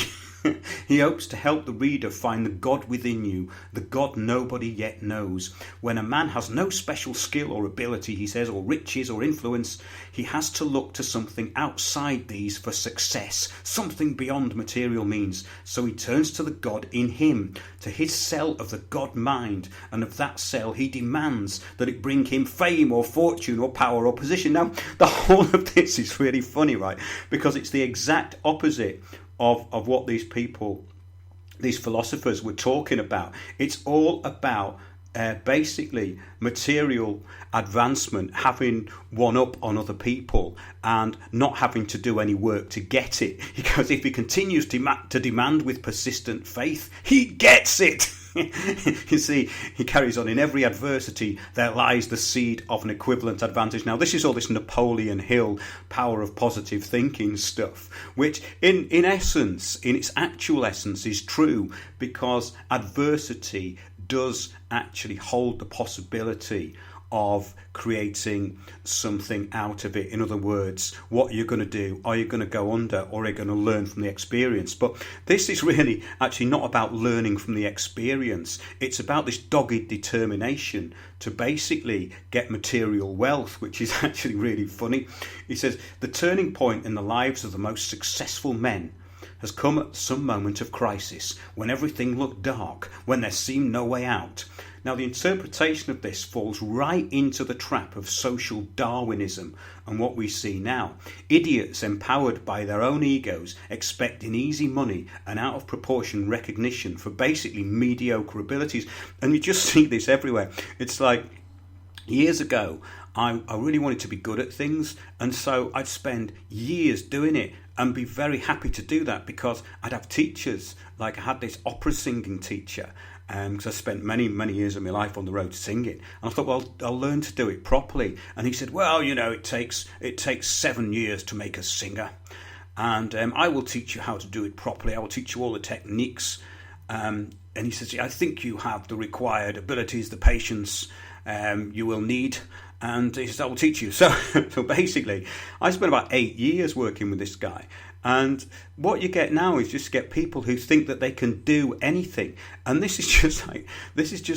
He hopes to help the reader find the God within you, the God nobody yet knows. When a man has no special skill or ability, he says, or riches or influence, he has to look to something outside these for success, something beyond material means. So he turns to the God in him, to his cell of the God mind, and of that cell he demands that it bring him fame or fortune or power or position. Now, the whole of this is really funny, right? Because it's the exact opposite of what these philosophers were talking about. It's all about basically material advancement, having one up on other people and not having to do any work to get it. Because if he continues to demand with persistent faith, he gets it. You see, he carries on, in every adversity there lies the seed of an equivalent advantage. Now, this is all this Napoleon Hill power of positive thinking stuff, which in essence, in its actual essence, is true, because adversity does actually hold the possibility of creating something out of it. In other words, what you're going to do, are you going to go under, or are you going to learn from the experience? But this is really actually not about learning from the experience. It's about this dogged determination to basically get material wealth, which is actually really funny. He says, the turning point in the lives of the most successful men has come at some moment of crisis, when everything looked dark, when there seemed no way out. Now, the interpretation of this falls right into the trap of social Darwinism and what we see now. Idiots empowered by their own egos, expecting easy money and out of proportion recognition for basically mediocre abilities. And you just see this everywhere. It's like, years ago, I really wanted to be good at things, and so I'd spend years doing it and be very happy to do that, because I'd have teachers, like I had this opera singing teacher, because I spent many years of my life on the road singing, and I thought, well, I'll learn to do it properly. And he said, well, it takes 7 years to make a singer, and I will teach you how to do it properly. I will teach you all the techniques. And he says, I think you have the required abilities, the patience you will need. And he says, I will teach you. So basically, I spent about 8 years working with this guy. And what you get now is just get people who think that they can do anything. And this is just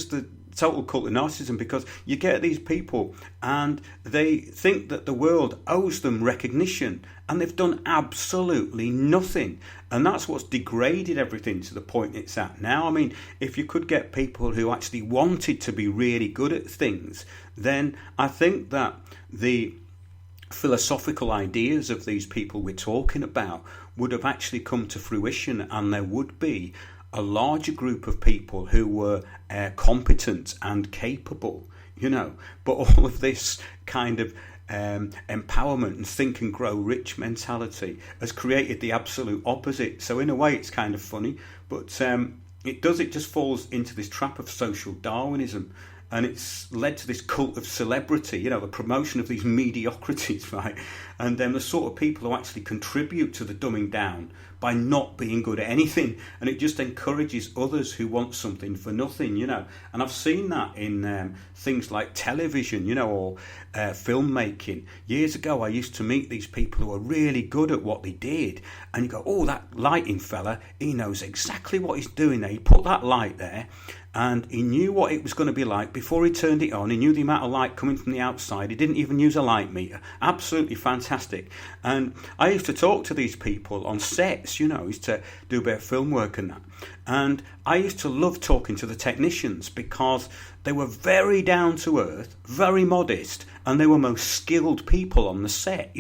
the total cult of narcissism, because you get these people and they think that the world owes them recognition, and they've done absolutely nothing. And that's what's degraded everything to the point it's at now. I mean, if you could get people who actually wanted to be really good at things, then I think that the philosophical ideas of these people we're talking about would have actually come to fruition, and there would be a larger group of people who were competent and capable, But all of this kind of empowerment and think and grow rich mentality has created the absolute opposite. So in a way it's kind of funny, but it just falls into this trap of social Darwinism, and it's led to this cult of celebrity, the promotion of these mediocrities, right? And then the sort of people who actually contribute to the dumbing down by not being good at anything, and it just encourages others who want something for nothing, And I've seen that in things like television, or filmmaking. Years ago, I used to meet these people who were really good at what they did, and you go, oh, that lighting fella, he knows exactly what he's doing there. He put that light there, and he knew what it was going to be like before he turned it on. He knew the amount of light coming from the outside. He didn't even use a light meter. Absolutely fantastic. And I used to talk to these people on sets, I used to do a bit of film work and that. And I used to love talking to the technicians because they were very down to earth, very modest, and they were most skilled people on the set,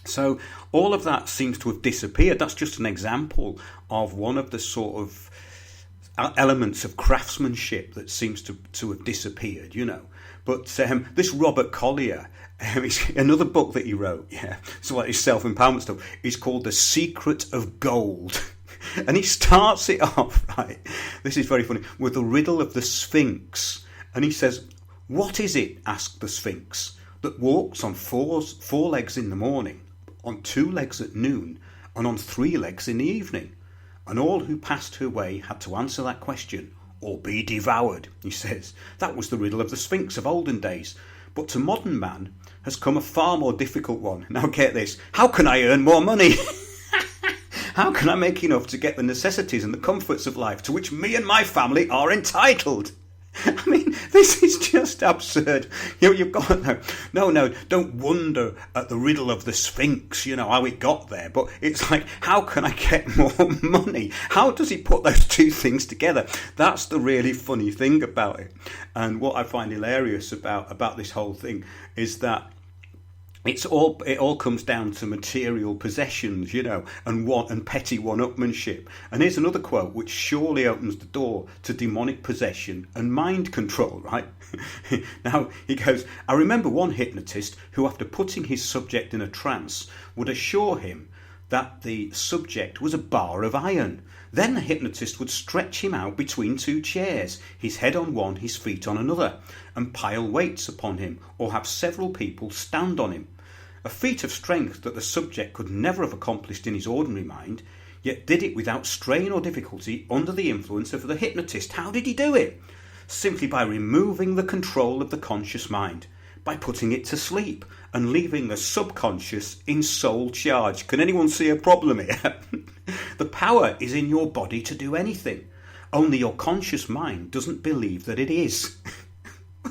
So all of that seems to have disappeared. That's just an example of one of the sort of elements of craftsmanship that seems to have disappeared, But this Robert Collier, another book that he wrote, so like his self-empowerment stuff, is called The Secret of Gold. And he starts it off, right, this is very funny, with the riddle of the Sphinx. And he says, what is it, asked the Sphinx, that walks on four legs in the morning, on 2 legs at noon, and on 3 legs in the evening? And all who passed her way had to answer that question, or be devoured, he says. That was the riddle of the Sphinx of olden days. But to modern man has come a far more difficult one. Now get this, how can I earn more money? How can I make enough to get the necessities and the comforts of life to which me and my family are entitled? I mean, this is just absurd. You've got no, don't wonder at the riddle of the Sphinx, how it got there. But it's like, how can I get more money? How does he put those two things together? That's the really funny thing about it. And what I find hilarious about this whole thing is that it all comes down to material possessions, and petty one-upmanship. And here's another quote which surely opens the door to demonic possession and mind control, right? Now, he goes, I remember one hypnotist who, after putting his subject in a trance, would assure him that the subject was a bar of iron. Then the hypnotist would stretch him out between 2 chairs, his head on one, his feet on another, and pile weights upon him, or have several people stand on him. A feat of strength that the subject could never have accomplished in his ordinary mind, yet did it without strain or difficulty under the influence of the hypnotist. How did he do it? Simply by removing the control of the conscious mind, by putting it to sleep and leaving the subconscious in sole charge. Can anyone see a problem here? The power is in your body to do anything. Only your conscious mind doesn't believe that it is.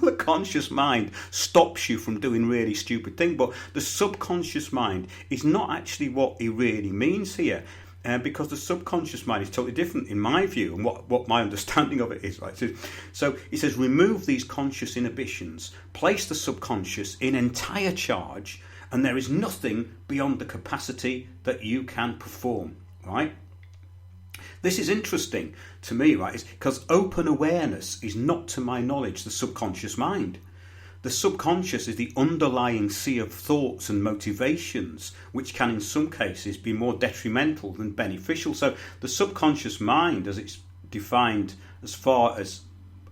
The conscious mind stops you from doing really stupid things, but the subconscious mind is not actually what he really means here. Because the subconscious mind is totally different in my view, and what my understanding of it is. Right? So he says, remove these conscious inhibitions, place the subconscious in entire charge, and there is nothing beyond the capacity that you can perform. Right? This is interesting to me, right? Because open awareness is not, to my knowledge, the subconscious mind. The subconscious is the underlying sea of thoughts and motivations, which can in some cases be more detrimental than beneficial. So the subconscious mind, as it's defined as far as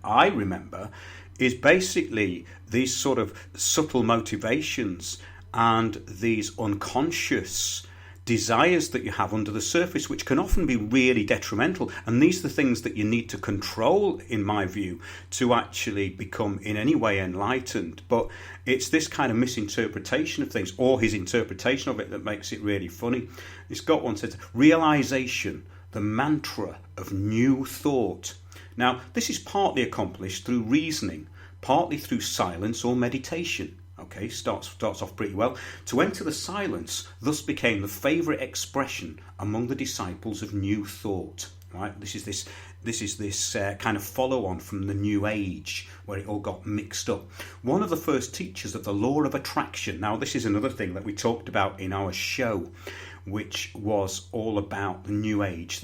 I remember, is basically these sort of subtle motivations and these unconscious desires that you have under the surface, which can often be really detrimental. And these are the things that you need to control, in my view, to actually become in any way enlightened. But it's this kind of misinterpretation of things, or his interpretation of it, that makes it really funny. It's got one says, realization, the mantra of new thought. Now, this is partly accomplished through reasoning, partly through silence or meditation. Okay, starts off pretty well. To enter the silence thus became the favourite expression among the disciples of New Thought. Right, this is this kind of follow-on from the New Age, where it all got mixed up. One of the first teachers of the law of attraction. Now, this is another thing that we talked about in our show, which was all about the New Age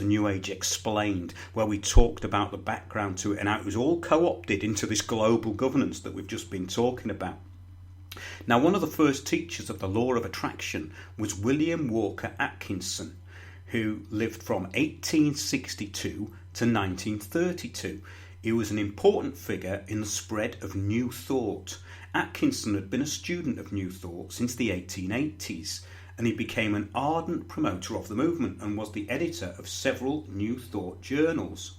Explained, where we talked about the background to it and how it was all co-opted into this global governance that we've just been talking about. Now, one of the first teachers of the law of attraction was William Walker Atkinson, who lived from 1862 to 1932. He was an important figure in the spread of New Thought. Atkinson had been a student of New Thought since the 1880s, and he became an ardent promoter of the movement and was the editor of several New Thought journals.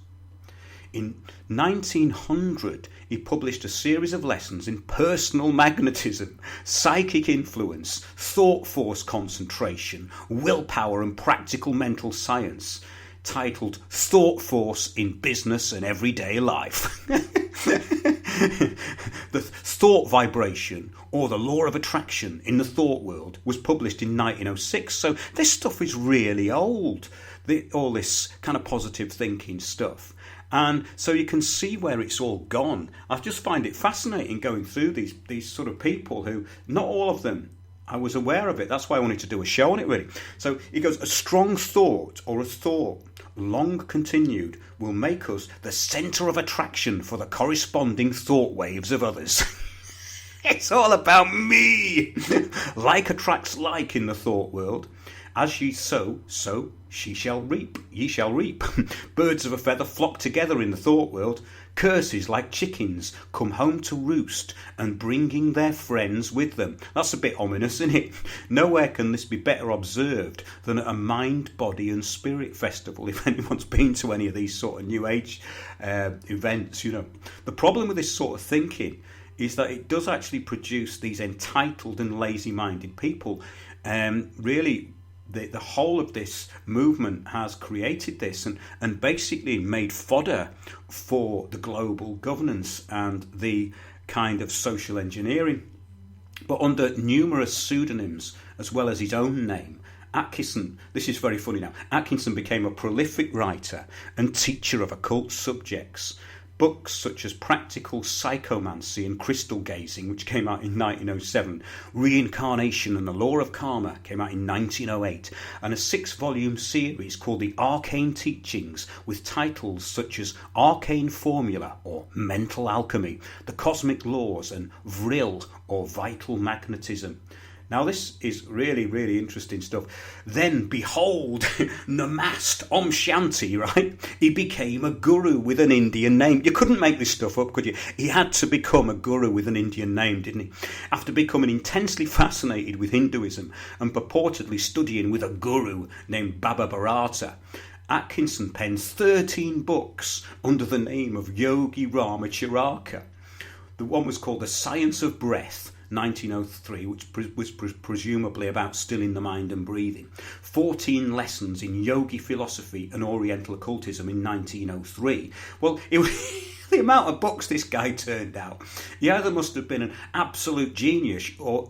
In 1900, he published a series of lessons in personal magnetism, psychic influence, thought force concentration, willpower and practical mental science, titled Thought Force in Business and Everyday Life. The Thought Vibration, or the Law of Attraction in the Thought World, was published in 1906, so this stuff is really old, all this kind of positive thinking stuff. And so you can see where it's all gone. I just find it fascinating going through these sort of people who, not all of them, I was aware of it. That's why I wanted to do a show on it, really. So he goes, a strong thought or a thought, long continued, will make us the centre of attraction for the corresponding thought waves of others. It's all about me. Like attracts like in the thought world. As ye sow, so she shall reap. Ye shall reap. Birds of a feather flock together in the thought world. Curses like chickens come home to roost and bringing their friends with them. That's a bit ominous, isn't it? Nowhere can this be better observed than at a mind, body and spirit festival, if anyone's been to any of these sort of New Age events, you know. The problem with this sort of thinking is that it does actually produce these entitled and lazy-minded people. Really, the whole of this movement has created this and basically made fodder for the global governance and the kind of social engineering. But under numerous pseudonyms, as well as his own name, Atkinson, this is very funny now, Atkinson became a prolific writer and teacher of occult subjects. Books such as Practical Psychomancy and Crystal Gazing, which came out in 1907, Reincarnation and the Law of Karma came out in 1908, and a 6-volume series called The Arcane Teachings with titles such as Arcane Formula or Mental Alchemy, The Cosmic Laws and Vril or Vital Magnetism. Now this is really, really interesting stuff. Then behold, Namast Om Shanti, right? He became a guru with an Indian name. You couldn't make this stuff up, could you? He had to become a guru with an Indian name, didn't he? After becoming intensely fascinated with Hinduism and purportedly studying with a guru named Baba Bharata, Atkinson pens 13 books under the name of Yogi Ramacharaka. The one was called The Science of Breath, 1903, which was presumably about stilling the mind and breathing. 14 lessons in yogi philosophy and Oriental occultism in 1903. Well, it was the amount of books this guy turned out. He either must have been an absolute genius or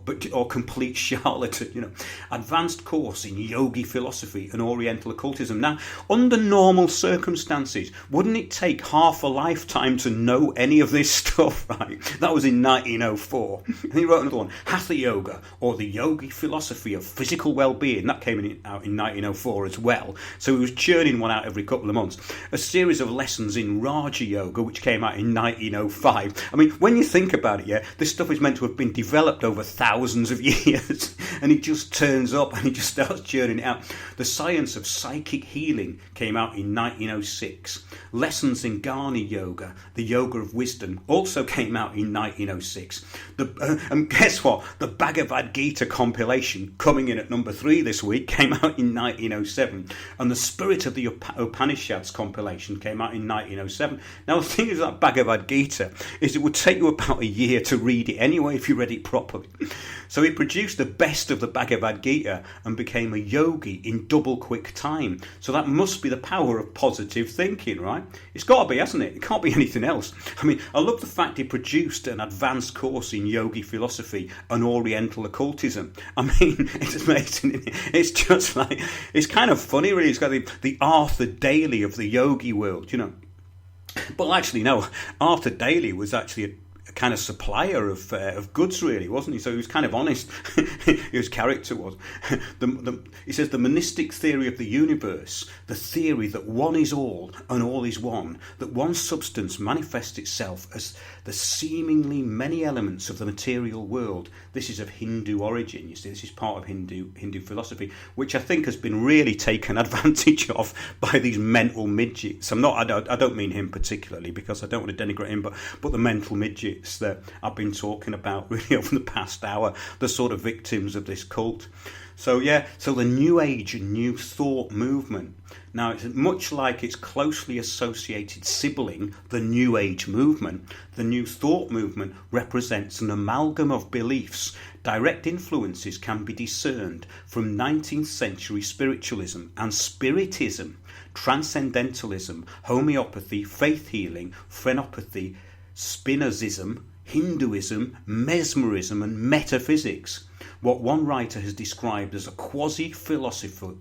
complete charlatan, you know. Advanced course in yogi philosophy and Oriental occultism. Now, under normal circumstances, wouldn't it take half a lifetime to know any of this stuff, right? That was in 1904. And he wrote another one, Hatha Yoga, or the Yogi Philosophy of Physical Well-Being. That came out in 1904 as well. So he was churning one out every couple of months. A series of lessons in Raja Yoga, which came out in 1905. I mean, when you think about it, yeah, this stuff is meant to have been developed over thousands of years, and he just turns up and he just starts churning it out. The Science of Psychic Healing came out in 1906. Lessons in Gnana Yoga, the Yoga of Wisdom, also came out in 1906. And guess what? The Bhagavad Gita compilation, coming in at number 3 this week, came out in 1907. And the Spirit of the Upanishads compilation came out in 1907. Now, the thing is that Bhagavad Gita is it would take you about a year to read it anyway if you read it properly. So he produced the best of the Bhagavad Gita and became a yogi in double quick time. So that must be the power of positive thinking, right? It's got to be, hasn't it? It can't be anything else. I mean, I love the fact he produced an advanced course in yogi philosophy and Oriental occultism. I mean, it's amazing. It's just like, it's kind of funny, really. It's got the Arthur Daly of the yogi world, you know. But actually, no, Arthur Daly was actually a kind of supplier of goods, really, wasn't he? So he was kind of honest. His character was. He says the monistic theory of the universe, the theory that one is all and all is one, that one substance manifests itself as the seemingly many elements of the material world. This is of Hindu origin. You see, this is part of Hindu philosophy, which I think has been really taken advantage of by these mental midgets. I don't mean him particularly, because I don't want to denigrate him, but the mental midgets that I've been talking about really over the past hour, the sort of victims of this cult. So the New Age and New Thought movement. Now, it's much like its closely associated sibling, the New Age movement. The New Thought movement represents an amalgam of beliefs. Direct influences can be discerned from 19th century spiritualism and spiritism, transcendentalism, homeopathy, faith healing, phrenopathy, Spinozism, Hinduism, mesmerism, and metaphysics. What one writer has described as a quasi-philosophical,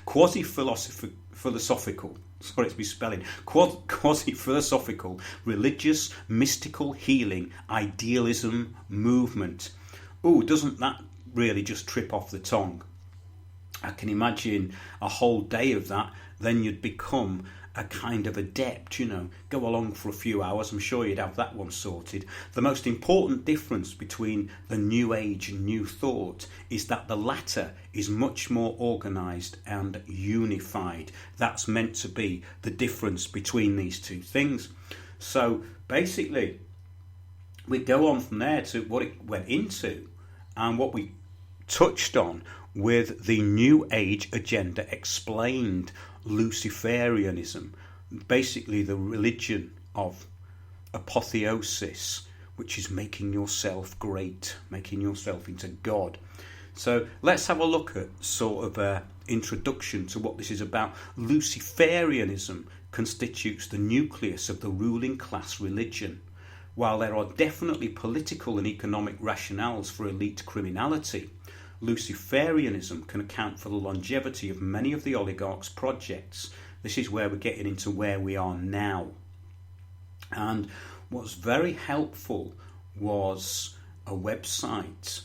quasi-philosophical, religious, mystical healing, idealism movement. Ooh, doesn't that really just trip off the tongue? I can imagine a whole day of that, then you'd become a kind of adept, go along for a few hours. I'm sure you'd have that one sorted. The most important difference between the New Age and New Thought is that the latter is much more organised and unified. That's meant to be the difference between these two things. So basically, we go on from there to what it went into and what we touched on with the New Age agenda explained. Luciferianism, basically the religion of apotheosis, which is making yourself great, making yourself into God. So let's have a look at sort of an introduction to what this is about. Luciferianism constitutes the nucleus of the ruling class religion. While there are definitely political and economic rationales for elite criminality, Luciferianism can account for the longevity of many of the oligarchs' projects. This is where we're getting into where we are now. And what's very helpful was a website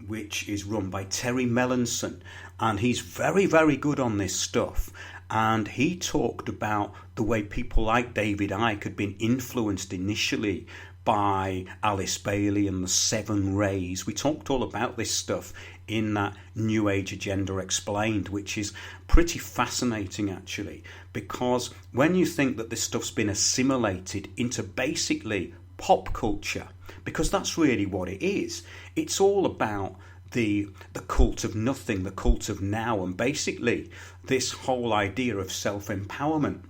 which is run by Terry Melanson, and he's very, very good on this stuff. And he talked about the way people like David Icke had been influenced initially by Alice Bailey and the Seven Rays. We talked all about this stuff in that New Age Agenda Explained, which is pretty fascinating actually, because when you think that this stuff's been assimilated into basically pop culture, because that's really what it is. It's all about the cult of nothing, the cult of now, and basically this whole idea of self-empowerment.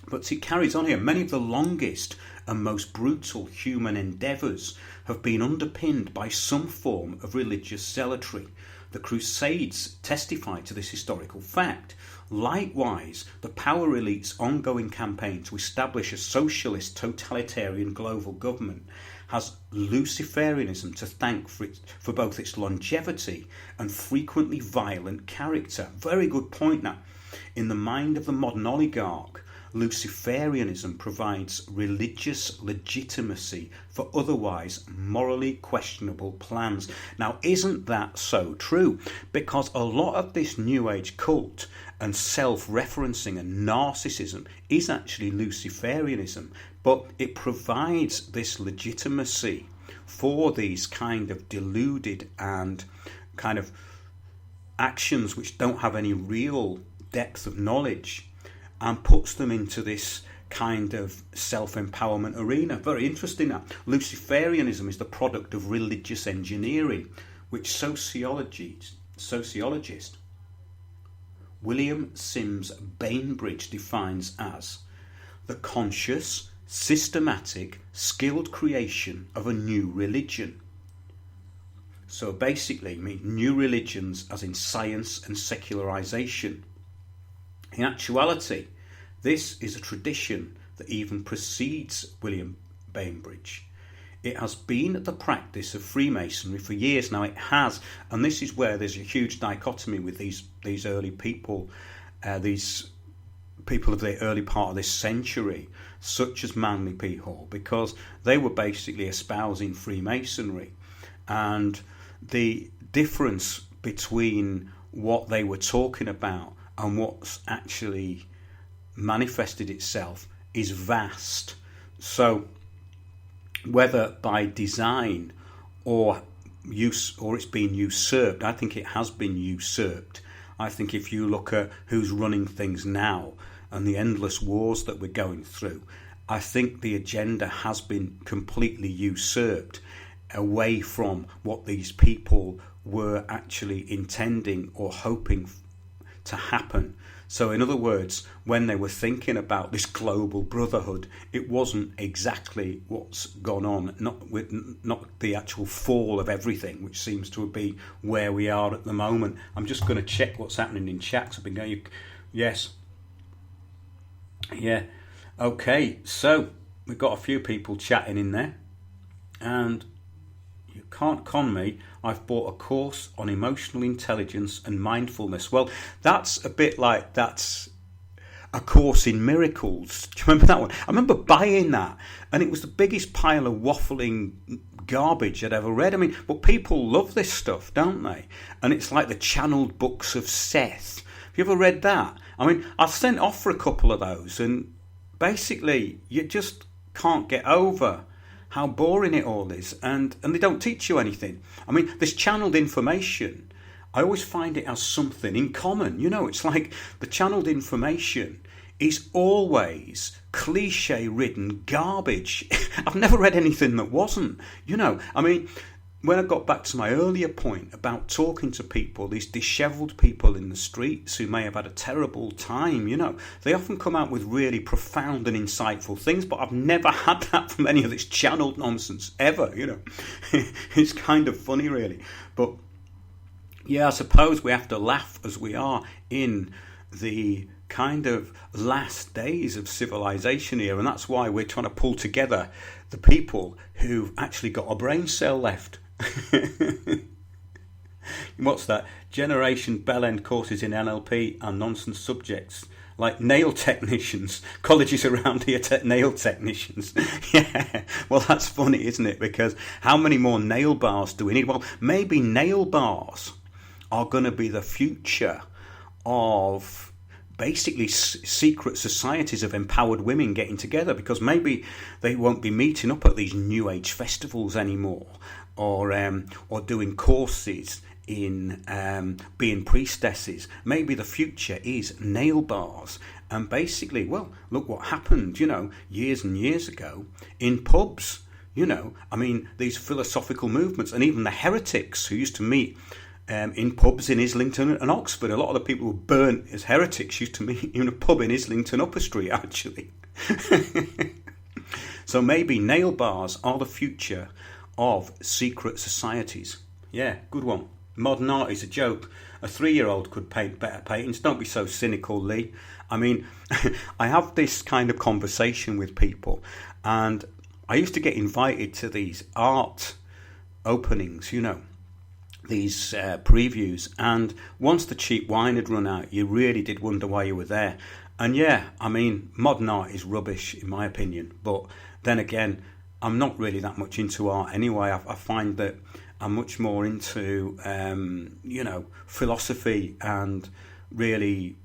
But it carries on here. Many of the longest and most brutal human endeavours have been underpinned by some form of religious zealotry. The Crusades testify to this historical fact. Likewise, the power elite's ongoing campaign to establish a socialist totalitarian global government has Luciferianism to thank for both its longevity and frequently violent character. Very good point now. In the mind of the modern oligarch, Luciferianism provides religious legitimacy for otherwise morally questionable plans. Now, isn't that so true? Because a lot of this New Age cult and self-referencing and narcissism is actually Luciferianism, but it provides this legitimacy for these kind of deluded and kind of actions which don't have any real depth of knowledge, and puts them into this kind of self-empowerment arena. Very interesting that. Luciferianism is the product of religious engineering, which sociologist William Sims Bainbridge defines as the conscious, systematic, skilled creation of a new religion. So basically, new religions as in science and secularization. In actuality, this is a tradition that even precedes William Bainbridge. It has been the practice of Freemasonry for years now. It has, and this is where there's a huge dichotomy with these early people, these people of the early part of this century, such as Manly P. Hall, because they were basically espousing Freemasonry. And the difference between what they were talking about and what's actually manifested itself is vast. So whether by design or use, or it's been usurped, I think it has been usurped. I think if you look at who's running things now and the endless wars that we're going through, I think the agenda has been completely usurped away from what these people were actually intending or hoping to happen. So in other words, when they were thinking about this global brotherhood, it wasn't exactly what's gone on, not the actual fall of everything, which seems to be where we are at the moment. I'm just going to check what's happening in chat. I've been going, yes. Yeah. Okay, so we've got a few people chatting in there. And you can't con me. I've bought a course on emotional intelligence and mindfulness. Well, that's a bit like that's a course in miracles. Do you remember that one? I remember buying that, and it was the biggest pile of waffling garbage I'd ever read. I mean, but people love this stuff, don't they? And it's like the channeled books of Seth. Have you ever read that? I mean, I've sent off for a couple of those, and basically you just can't get over how boring it all is, and they don't teach you anything. I mean, this channeled information, I always find it has something in common. You know, it's like the channeled information is always cliche-ridden garbage. I've never read anything that wasn't. You know, I mean, when I got back to my earlier point about talking to people, these dishevelled people in the streets who may have had a terrible time, you know, they often come out with really profound and insightful things, but I've never had that from any of this channeled nonsense ever, you know. It's kind of funny, really. But yeah, I suppose we have to laugh as we are in the kind of last days of civilization here, and that's why we're trying to pull together the people who've actually got a brain cell left. What's that? Generation bell end courses in NLP and nonsense subjects like nail technicians. Colleges around here nail technicians. Yeah, well, that's funny, isn't it? Because how many more nail bars do we need? Well, maybe nail bars are going to be the future of basically secret societies of empowered women getting together, because maybe they won't be meeting up at these new age festivals anymore, or doing courses in being priestesses. Maybe the future is nail bars. And basically, well, look what happened, you know, years and years ago in pubs. You know, I mean, these philosophical movements, and even the heretics who used to meet in pubs in Islington and Oxford. A lot of the people who were burnt as heretics used to meet in a pub in Islington Upper Street, actually. So maybe nail bars are the future of secret societies. Yeah, good one. Modern art is a joke. A 3-year-old could paint better paintings. Don't be so cynical, Lee. I mean, I have this kind of conversation with people, and I used to get invited to these art openings, you know, these previews, and once the cheap wine had run out, you really did wonder why you were there. And yeah, I mean, modern art is rubbish in my opinion, but then again, I'm not really that much into art anyway. I find that I'm much more into you know, philosophy and really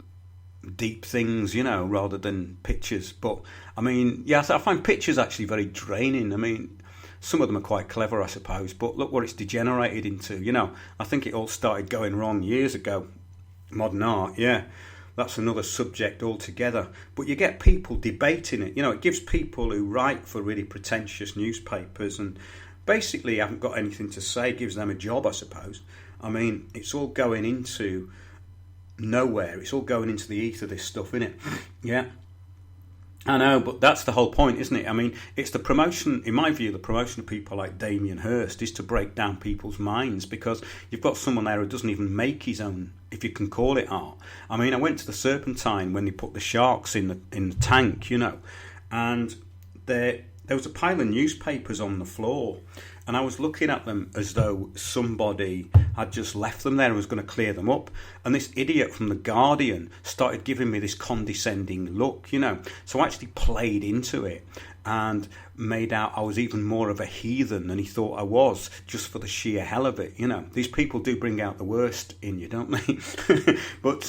deep things, you know, rather than pictures. But I mean, yeah, I find pictures actually very draining. I mean, some of them are quite clever, I suppose, but look what it's degenerated into. You know, I think it all started going wrong years ago. Modern art, yeah, that's another subject altogether. But you get people debating it. You know, it gives people who write for really pretentious newspapers and basically haven't got anything to say, gives them a job, I suppose. I mean, it's all going into nowhere. It's all going into the ether, this stuff, isn't it? Yeah. I know, but that's the whole point, isn't it? I mean, it's the promotion, in my view, the promotion of people like Damien Hirst is to break down people's minds, because you've got someone there who doesn't even make his own, if you can call it art. I mean, I went to the Serpentine when they put the sharks in the tank, you know, and there was a pile of newspapers on the floor, and I was looking at them as though somebody had just left them there and was going to clear them up. And this idiot from The Guardian started giving me this condescending look, So I actually played into it and made out I was even more of a heathen than he thought I was, just for the sheer hell of it. These people do bring out the worst in you, don't they? But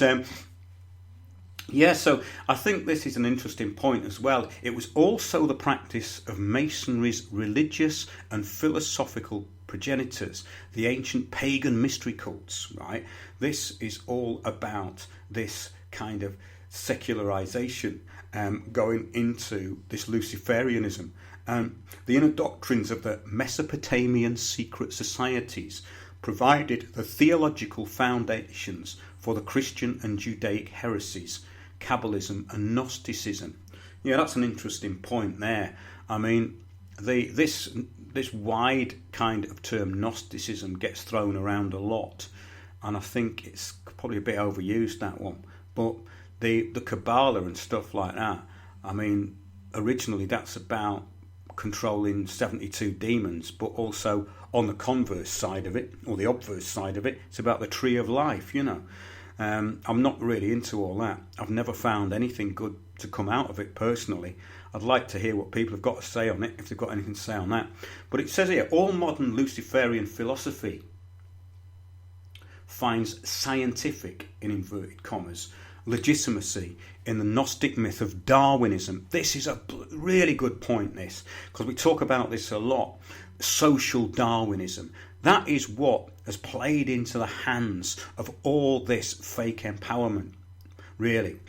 so I think this is an interesting point as well. It was also the practice of Masonry's religious and philosophical progenitors, the ancient pagan mystery cults, right? This is all about this kind of secularization going into this Luciferianism. The inner doctrines of the Mesopotamian secret societies provided the theological foundations for the Christian and Judaic heresies, Kabbalism and Gnosticism. Yeah, that's an interesting point there. I mean, this wide kind of term Gnosticism gets thrown around a lot, and I think it's probably a bit overused, that one. But the Kabbalah and stuff like that, I mean, originally that's about controlling 72 demons, but also on the converse side of it, or the obverse side of it, it's about the tree of life, I'm not really into all that. I've never found anything good to come out of it personally. I'd like to hear what people have got to say on it, if they've got anything to say on that. But it says here, all modern Luciferian philosophy finds scientific, in inverted commas, legitimacy in the Gnostic myth of Darwinism. This is a really good point, this, because we talk about this a lot. Social Darwinism. That is what has played into the hands of all this fake empowerment, really.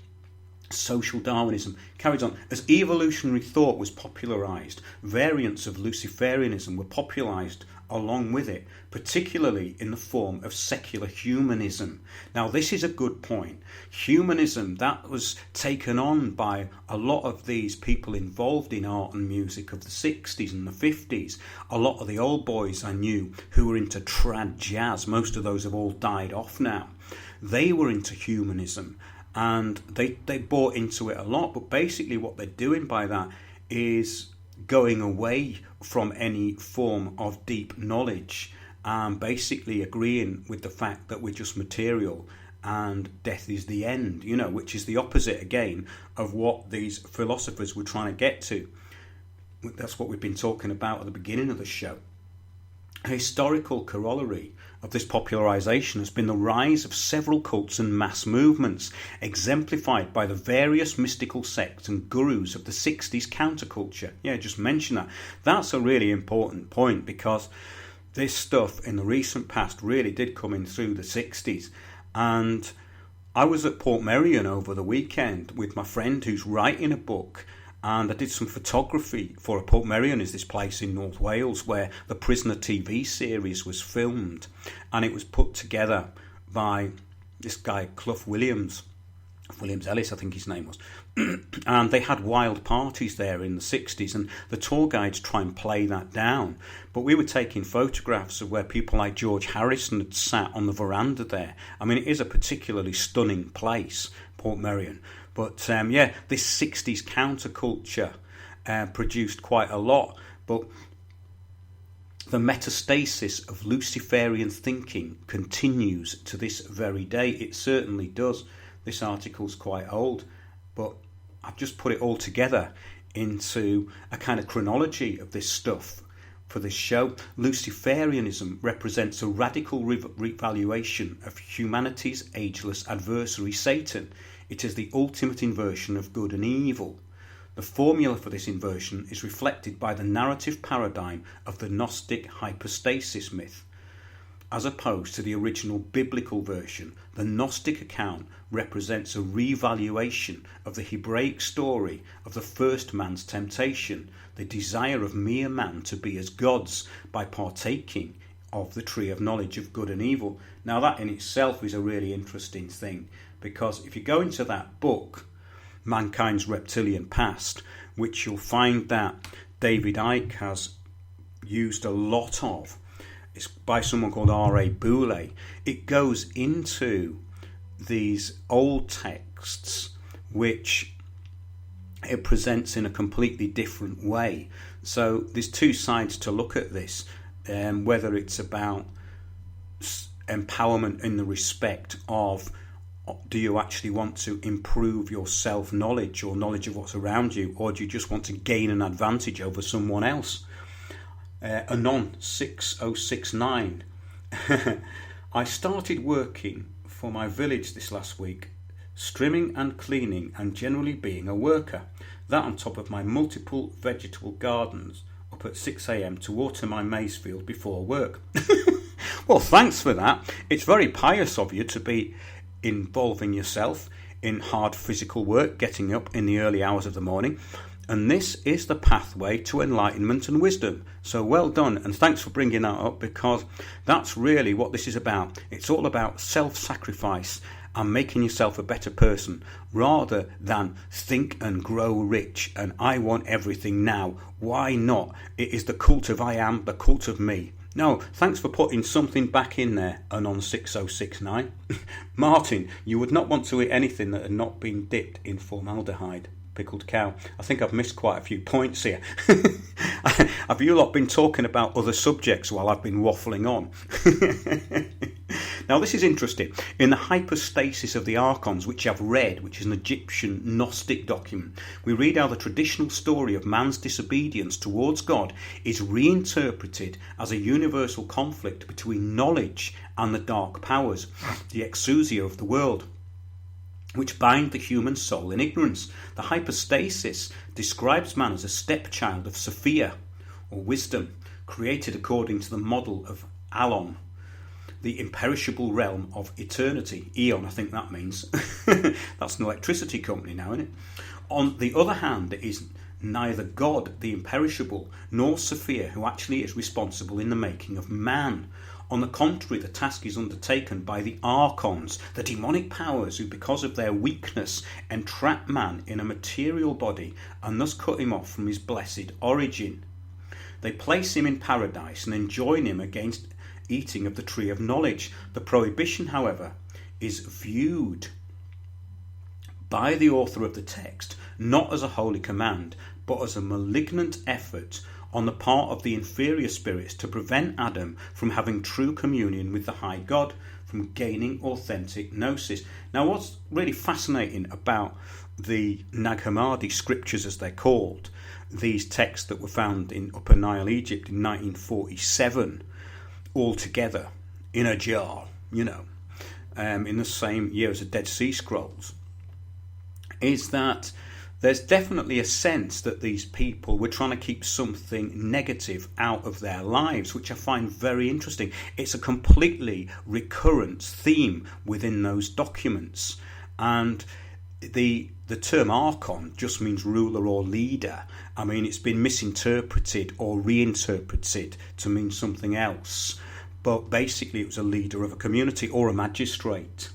Social Darwinism carries on. As evolutionary thought was popularised, variants of Luciferianism were popularised along with it, particularly in the form of secular humanism. Now, this is a good point. Humanism, that was taken on by a lot of these people involved in art and music of the 60s and the 50s. A lot of the old boys I knew who were into trad jazz, most of those have all died off now. They were into humanism, and they bought into it a lot. But basically what they're doing by that is going away from any form of deep knowledge and basically agreeing with the fact that we're just material and death is the end, which is the opposite again of what these philosophers were trying to get to. That's what we've been talking about at the beginning of the show. A historical corollary of this popularisation has been the rise of several cults and mass movements, exemplified by the various mystical sects and gurus of the 60s counterculture. Yeah, just mention that. That's a really important point, because this stuff in the recent past really did come in through the 60s. And I was at Portmeirion over the weekend with my friend who's writing a book, and I did some photography for a Portmeirion, is this place in North Wales where the Prisoner TV series was filmed, and it was put together by this guy Clough Williams Ellis, I think his name was. And they had wild parties there in the 60s, and the tour guides try and play that down. But we were taking photographs of where people like George Harrison had sat on the veranda there. I mean, it is a particularly stunning place, Portmeirion. But this 60s counterculture produced quite a lot. But the metastasis of Luciferian thinking continues to this very day. It certainly does. This article's quite old, but I've just put it all together into a kind of chronology of this stuff for this show. Luciferianism represents a radical revaluation of humanity's ageless adversary, Satan. It is the ultimate inversion of good and evil. The formula for this inversion is reflected by the narrative paradigm of the Gnostic hypostasis myth. As opposed to the original biblical version, the Gnostic account represents a revaluation of the Hebraic story of the first man's temptation, the desire of mere man to be as gods by partaking of the tree of knowledge of good and evil. Now that in itself is a really interesting thing, because if you go into that book, Mankind's Reptilian Past, which you'll find that David Icke has used a lot of, it's by someone called R.A. Boulay. It goes into these old texts which it presents in a completely different way. So there's two sides to look at this. whether it's about empowerment in the respect of, do you actually want to improve your self-knowledge or knowledge of what's around you, or do you just want to gain an advantage over someone else? Anon 6069. I started working for my village this last week, trimming and cleaning and generally being a worker. That on top of my multiple vegetable gardens, up at 6 a.m. to water my maize field before work. Well, thanks for that. It's very pious of you to be involving yourself in hard physical work, getting up in the early hours of the morning. And this is the pathway to enlightenment and wisdom. So well done, and thanks for bringing that up, because that's really what this is about. It's all about self-sacrifice and making yourself a better person, rather than think and grow rich and I want everything now. Why not? It is the cult of I am, the cult of me. No, thanks for putting something back in there, Anon 6069. Martin, you would not want to eat anything that had not been dipped in formaldehyde. Pickled cow. I think I've missed quite a few points here. Have you lot been talking about other subjects while I've been waffling on? Now this is interesting. In the Hypostasis of the Archons, which I've read, which is an Egyptian Gnostic document, we read how the traditional story of man's disobedience towards God is reinterpreted as a universal conflict between knowledge and the dark powers, the exousia of the world, which bind the human soul in ignorance. The hypostasis describes man as a stepchild of Sophia, or wisdom, created according to the model of Alon, the imperishable realm of eternity. Eon, I think that means. That's an electricity company now, isn't it? On the other hand, it is neither God, the imperishable, nor Sophia, who actually is responsible in the making of man. On the contrary, the task is undertaken by the archons, the demonic powers who, because of their weakness, entrap man in a material body and thus cut him off from his blessed origin. They place him in paradise and enjoin him against eating of the tree of knowledge. The prohibition, however, is viewed by the author of the text not as a holy command, but as a malignant effort on the part of the inferior spirits to prevent Adam from having true communion with the high God, from gaining authentic gnosis. Now, what's really fascinating about the Nag Hammadi scriptures, as they're called, these texts that were found in Upper Nile, Egypt in 1947, all together in a jar, in the same year as the Dead Sea Scrolls, is that there's definitely a sense that these people were trying to keep something negative out of their lives, which I find very interesting. It's a completely recurrent theme within those documents. And the term archon just means ruler or leader. I mean, it's been misinterpreted or reinterpreted to mean something else. But basically, it was a leader of a community or a magistrate.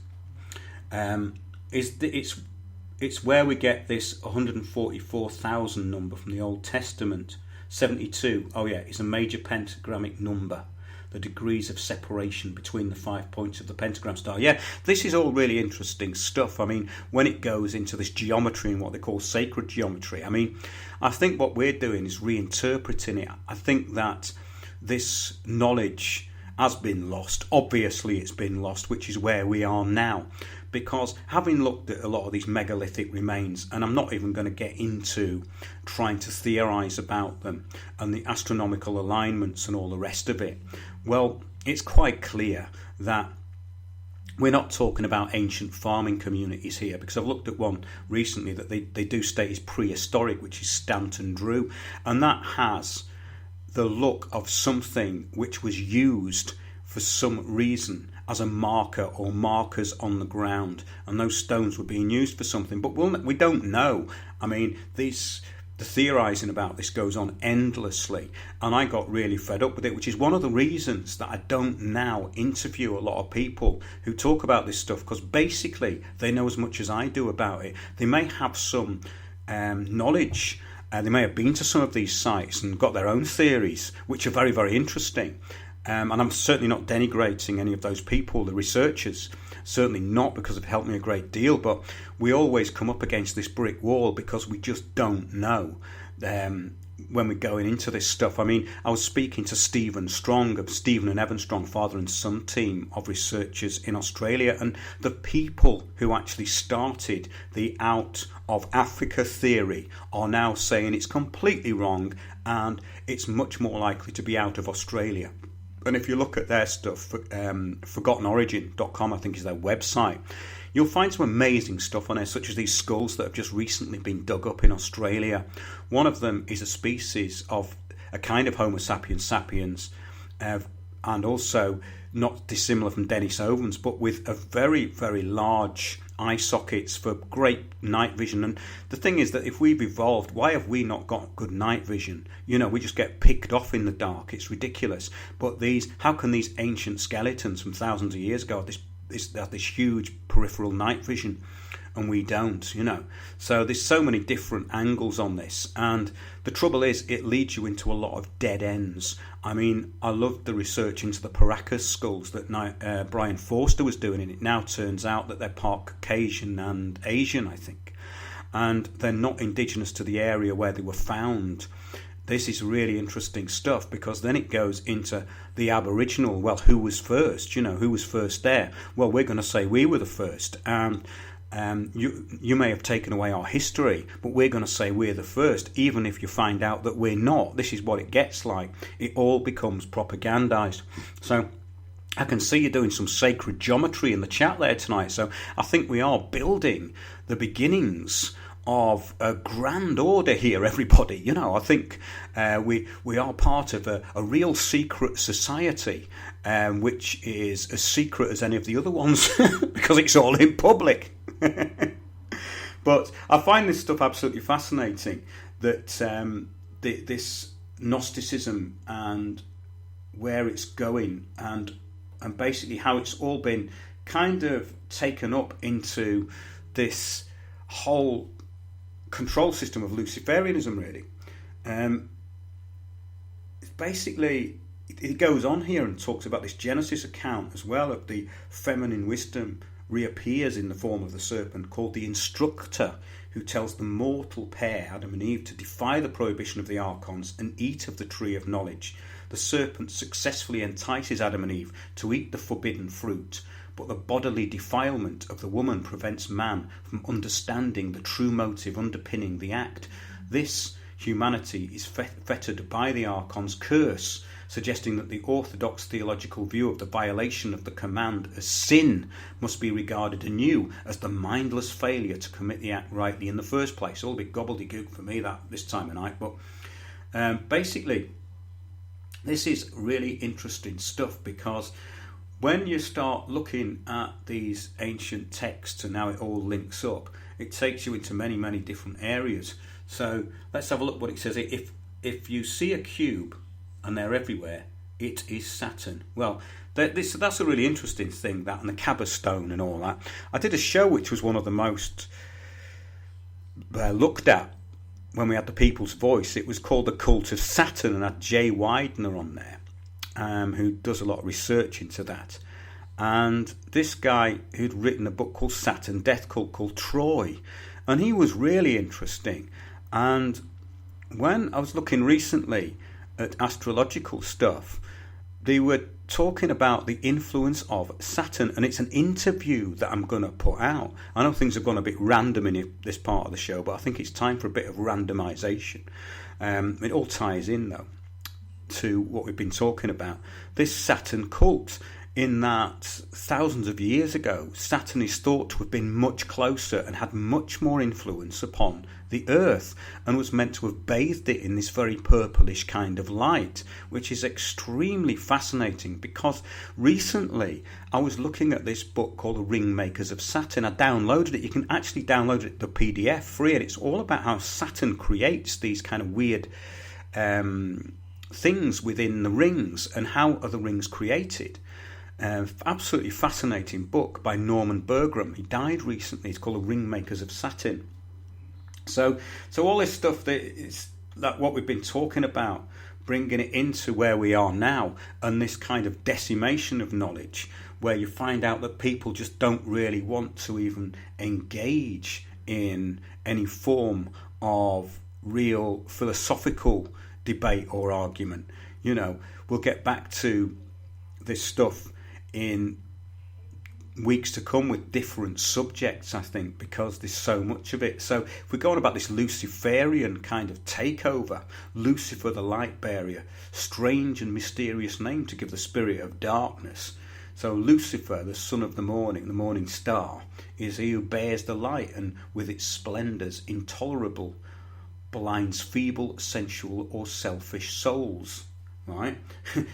It's where we get this 144,000 number from the Old Testament. 72, it's a major pentagrammic number. The degrees of separation between the 5 points of the pentagram star. Yeah, this is all really interesting stuff. I mean, when it goes into this geometry and what they call sacred geometry, I mean, I think what we're doing is reinterpreting it. I think that this knowledge has been lost. Obviously, it's been lost, which is where we are now. Because having looked at a lot of these megalithic remains, and I'm not even going to get into trying to theorise about them and the astronomical alignments and all the rest of it, well, it's quite clear that we're not talking about ancient farming communities here, because I've looked at one recently that they do state is prehistoric, which is Stanton Drew, and that has the look of something which was used for some reason as a marker or markers on the ground, and those stones were being used for something, but we don't know. I mean, the theorising about this goes on endlessly, and I got really fed up with it, which is one of the reasons that I don't now interview a lot of people who talk about this stuff, because basically they know as much as I do about it. They may have some knowledge. They may have been to some of these sites and got their own theories, which are very, very interesting. And I'm certainly not denigrating any of those people, the researchers, certainly not, because they've helped me a great deal, but we always come up against this brick wall because we just don't know. when we're going into this stuff. I mean, I was speaking to Stephen Strong of Stephen and Evan Strong, father and son team of researchers in Australia, and the people who actually started the out of Africa theory are now saying it's completely wrong and it's much more likely to be out of Australia. And if you look at their stuff, forgottenorigin.com, I think is their website, you'll find some amazing stuff on there, such as these skulls that have just recently been dug up in Australia. One of them is a species of a kind of Homo sapiens sapiens, and also not dissimilar from Denisovans, but with a very, very large eye sockets for great night vision. And the thing is that if we've evolved, why have we not got good night vision? You know, we just get picked off in the dark. It's ridiculous. But how can these ancient skeletons from thousands of years ago have this huge peripheral night vision, and we don't, you know? So there's so many different angles on this, and the trouble is it leads you into a lot of dead ends. I mean, I loved the research into the Paracas skulls that Brian Forster was doing, and it now turns out that they're part Caucasian and Asian, I think, and they're not indigenous to the area where they were found. This is really interesting stuff, because then it goes into the Aboriginal. Well, who was first? You know, who was first there? Well, we're going to say we were the first. You may have taken away our history, but we're going to say we're the first, even if you find out that we're not. This is what it gets like. It all becomes propagandized. So I can see you doing some sacred geometry in the chat there tonight. So I think we are building the beginnings of a grand order here, everybody. You know, I think we are part of a real secret society, which is as secret as any of the other ones because it's all in public. But I find this stuff absolutely fascinating, that this Gnosticism and where it's going, and basically how it's all been kind of taken up into this whole control system of Luciferianism, really. Basically, it goes on here and talks about this Genesis account as well of the feminine wisdom reappears in the form of the serpent, called the instructor, who tells the mortal pair, Adam and Eve, to defy the prohibition of the archons and eat of the tree of knowledge. The serpent successfully entices Adam and Eve to eat the forbidden fruit, but the bodily defilement of the woman prevents man from understanding the true motive underpinning the act. This humanity is fettered by the archon's curse, suggesting that the orthodox theological view of the violation of the command as sin must be regarded anew as the mindless failure to commit the act rightly in the first place. All a bit gobbledygook for me that this time of night, but basically this is really interesting stuff, because when you start looking at these ancient texts and how it all links up, it takes you into many, many different areas. So let's have a look what it says. If you see a cube and they're everywhere, it is Saturn. Well, that's a really interesting thing, that, and the Kaaba stone and all that. I did a show which was one of the most looked at when we had the People's Voice. It was called The Cult of Saturn, and had Jay Widener on there, who does a lot of research into that. And this guy who'd written a book called Saturn, Death Cult, called Troy, and he was really interesting. And when I was looking recently at astrological stuff, they were talking about the influence of Saturn, and it's an interview that I'm going to put out. I know things have gone a bit random in this part of the show, but I think it's time for a bit of randomization. It all ties in, though, to what we've been talking about. This Saturn cult, in that thousands of years ago, Saturn is thought to have been much closer and had much more influence upon the Earth, and was meant to have bathed it in this very purplish kind of light, which is extremely fascinating, because recently I was looking at this book called The Ringmakers of Saturn. I downloaded it. You can actually download it, the PDF, free, and it's all about how Saturn creates these kind of weird things within the rings, and how are the rings created. Absolutely fascinating book by Norman Bergram. He died recently. It's called The Ringmakers of Saturn. So all this stuff that what we've been talking about, bringing it into where we are now, and this kind of decimation of knowledge, where you find out that people just don't really want to even engage in any form of real philosophical debate or argument. You know, we'll get back to this stuff in weeks to come with different subjects, I think, because there's so much of it. So if we're going about this Luciferian kind of takeover, Lucifer the light bearer, strange and mysterious name to give the spirit of darkness. So Lucifer, the son of the morning star, is he who bears the light, and with its splendours intolerable blinds feeble, sensual or selfish souls. Right?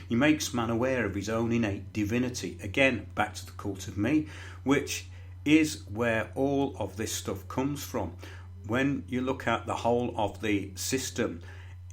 He makes man aware of his own innate divinity. Again, back to the cult of me, which is where all of this stuff comes from. When you look at the whole of the system,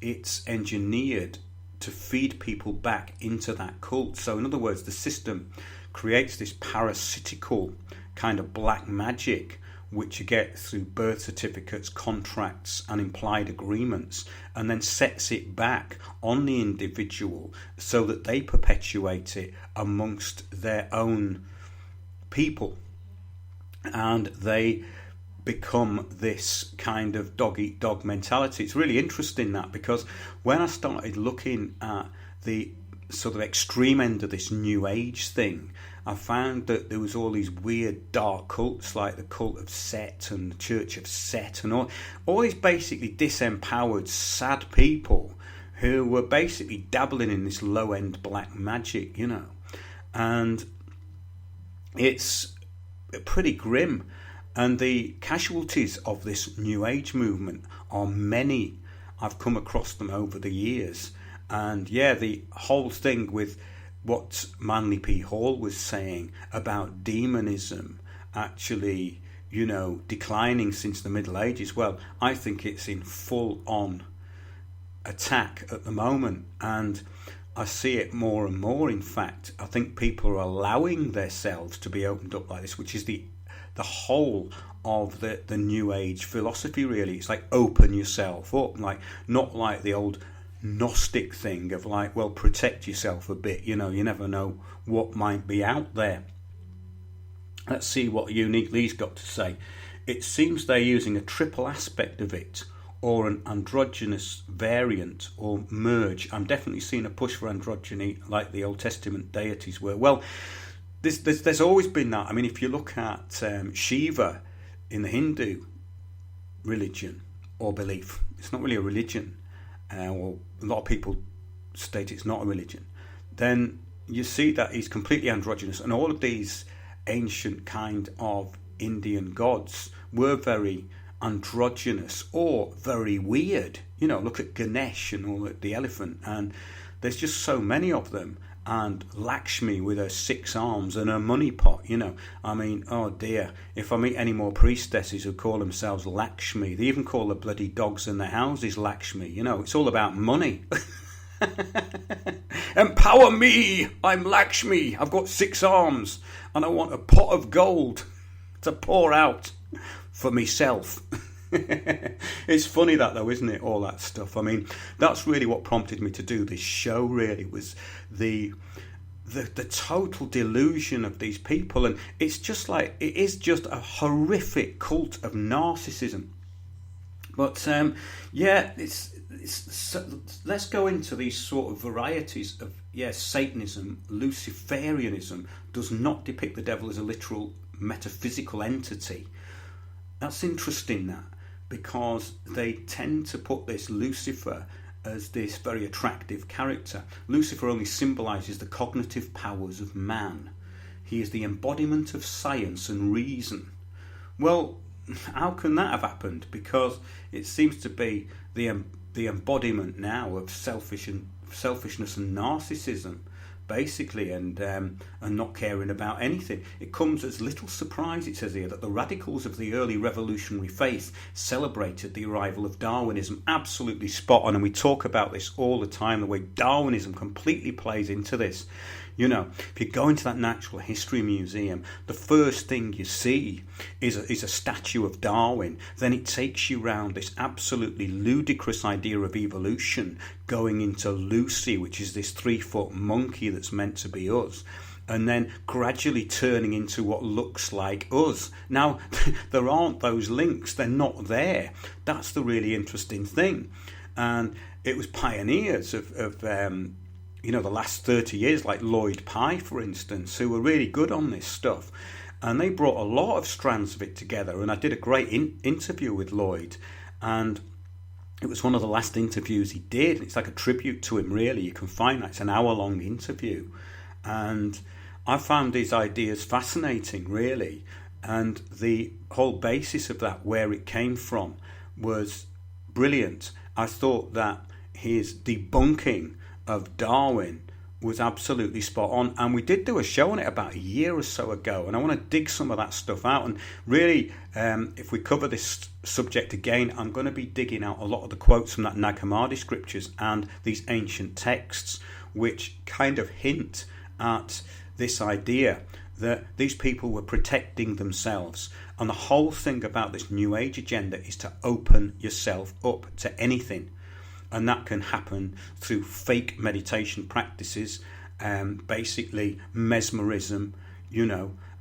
it's engineered to feed people back into that cult. So in other words, the system creates this parasitical kind of black magic, which you get through birth certificates, contracts and implied agreements, and then sets it back on the individual so that they perpetuate it amongst their own people. And they become this kind of dog-eat-dog mentality. It's really interesting that, because when I started looking at the sort of extreme end of this New Age thing, I found that there was all these weird dark cults like the cult of Set and the Church of Set and all these basically disempowered, sad people who were basically dabbling in this low-end black magic, you know. And it's pretty grim. And the casualties of this New Age movement are many. I've come across them over the years. And yeah, the whole thing with what Manly P. Hall was saying about demonism actually, you know, declining since the Middle Ages, well, I think it's in full-on attack at the moment, and I see it more and more. In fact, I think people are allowing themselves to be opened up like this, which is the whole of the New Age philosophy, really. It's like open yourself up, like not like the old Gnostic thing of like, well, protect yourself a bit, you know, you never know what might be out there. Let's see what Unique Lee's got to say. It seems they're using a triple aspect of it, or an androgynous variant or merge. I'm definitely seeing a push for androgyny like the Old Testament deities were. Well, there's always been that. I mean, if you look at Shiva in the Hindu religion or belief, it's not really a religion, or a lot of people state it's not a religion, then you see that he's completely androgynous. And all of these ancient kind of Indian gods were very androgynous or very weird. You know, look at Ganesh and all the elephant, and there's just so many of them. And Lakshmi with her 6 arms and her money pot, you know. I mean, oh dear, if I meet any more priestesses who call themselves Lakshmi, they even call the bloody dogs in their houses Lakshmi, you know, it's all about money. Empower me, I'm Lakshmi, I've got 6 arms, and I want a pot of gold to pour out for myself. It's funny that though, isn't it, all that stuff. I mean, that's really what prompted me to do this show, really, was the total delusion of these people. And it's just like, it is just a horrific cult of narcissism. But yeah, let's go into these sort of varieties of, Satanism. Luciferianism does not depict the devil as a literal metaphysical entity. That's interesting, that, because they tend to put this Lucifer as this very attractive character. Lucifer only symbolises the cognitive powers of man. He is the embodiment of science and reason. Well, how can that have happened? Because it seems to be the embodiment now of selfishness and narcissism, basically, and not caring about anything. It comes as little surprise, it says here, that the radicals of the early revolutionary faith celebrated the arrival of Darwinism. Absolutely spot on, and we talk about this all the time, the way Darwinism completely plays into this. If you go into that Natural History Museum, the first thing you see is a statue of Darwin. Then it takes you round this absolutely ludicrous idea of evolution, going into Lucy, which is this 3-foot monkey that's meant to be us, and then gradually turning into what looks like us. Now, there aren't those links. They're not there. That's the really interesting thing. And it was pioneers of the last 30 years, like Lloyd Pye, for instance, who were really good on this stuff. And they brought a lot of strands of it together. And I did a great interview with Lloyd. And it was one of the last interviews he did. It's like a tribute to him, really. You can find that. It's an hour-long interview. And I found his ideas fascinating, really. And the whole basis of that, where it came from, was brilliant. I thought that his debunking of Darwin was absolutely spot on, and we did do a show on it about a year or so ago, and I want to dig some of that stuff out. And really, if we cover this subject again, I'm going to be digging out a lot of the quotes from that Nag Hammadi scriptures and these ancient texts, which kind of hint at this idea that these people were protecting themselves. And the whole thing about this New Age agenda is to open yourself up to anything. And that can happen through fake meditation practices, basically mesmerism,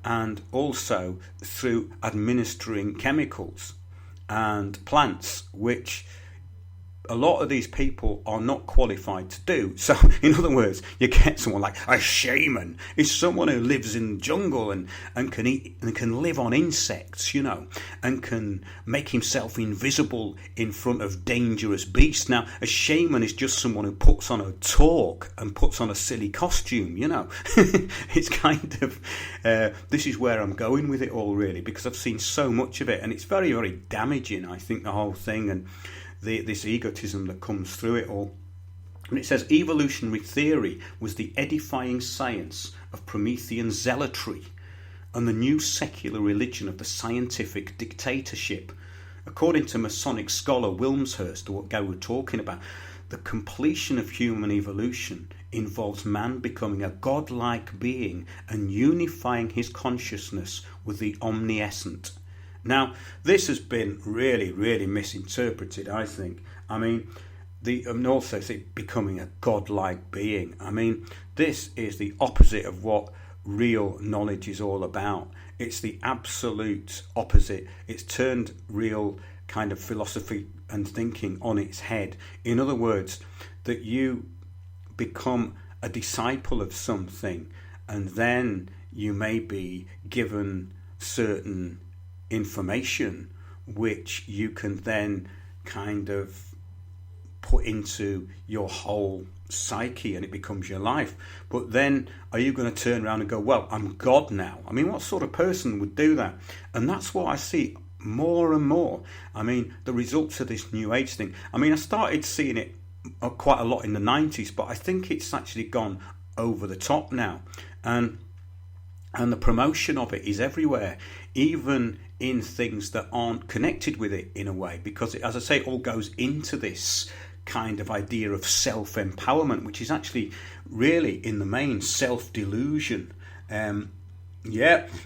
and also through administering chemicals and plants, which a lot of these people are not qualified to do. So, in other words, you get someone like a shaman is someone who lives in the jungle and can eat and can live on insects, and can make himself invisible in front of dangerous beasts. Now, a shaman is just someone who puts on a talk and puts on a silly costume, It's kind of, this is where I'm going with it all, really, because I've seen so much of it, and it's very, very damaging, I think, the whole thing, and this egotism that comes through it all. And it says, evolutionary theory was the edifying science of Promethean zealotry and the new secular religion of the scientific dictatorship. According to Masonic scholar Wilmshurst, what guy we're talking about, the completion of human evolution involves man becoming a godlike being and unifying his consciousness with the omniscient. Now, this has been really, really misinterpreted, I think. I mean, and also becoming a godlike being. I mean, this is the opposite of what real knowledge is all about. It's the absolute opposite. It's turned real kind of philosophy and thinking on its head. In other words, that you become a disciple of something, and then you may be given certain information which you can then kind of put into your whole psyche, and it becomes your life. But then are you going to turn around and go, well, I'm God now? I mean, what sort of person would do that? And that's what I see more and more. I mean, the results of this New Age thing. I mean, I started seeing it quite a lot in the 90s, but I think it's actually gone over the top now. And the promotion of it is everywhere, even in things that aren't connected with it in a way, because it, as I say, it all goes into this kind of idea of self-empowerment, which is actually really in the main self-delusion.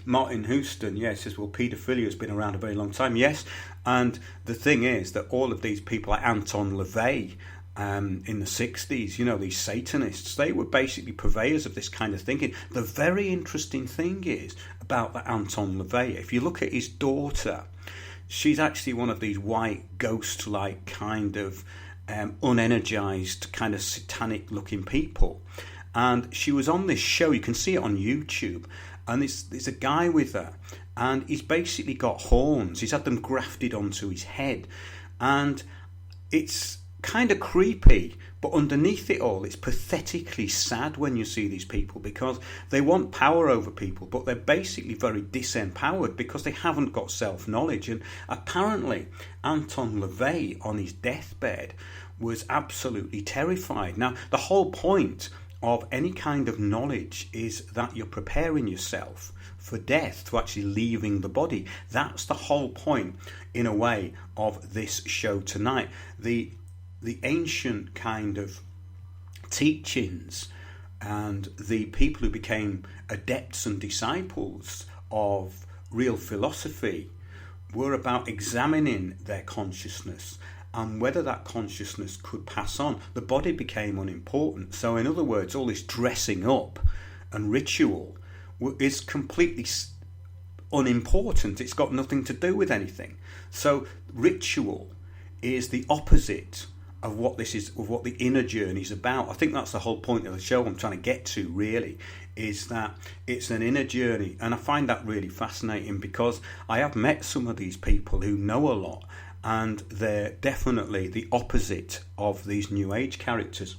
Martin Houston, says, well, paedophilia has been around a very long time. Yes, and the thing is that all of these people like Anton LaVey, in the 60s, these Satanists, they were basically purveyors of this kind of thinking. The very interesting thing is about that Anton LaVey, if you look at his daughter, she's actually one of these white ghost-like kind of unenergized kind of satanic looking people. And she was on this show, you can see it on YouTube, and there's a guy with her, and he's basically got horns. He's had them grafted onto his head, and it's kind of creepy, but underneath it all, it's pathetically sad when you see these people, because they want power over people, but they're basically very disempowered because they haven't got self-knowledge. And apparently Anton LaVey on his deathbed was absolutely terrified. Now, the whole point of any kind of knowledge is that you're preparing yourself for death, to actually leaving the body. That's the whole point, in a way, of this show tonight. The ancient kind of teachings And the people who became adepts and disciples of real philosophy were about examining their consciousness and whether that consciousness could pass on. The body became unimportant. So in other words, all this dressing up and ritual is completely unimportant. It's got nothing to do with anything. So ritual is the opposite of what this is, of what the inner journey is about. I think that's the whole point of the show I'm trying to get to, really, is that it's an inner journey. And I find that really fascinating because I have met some of these people who know a lot, and they're definitely the opposite of these New Age characters.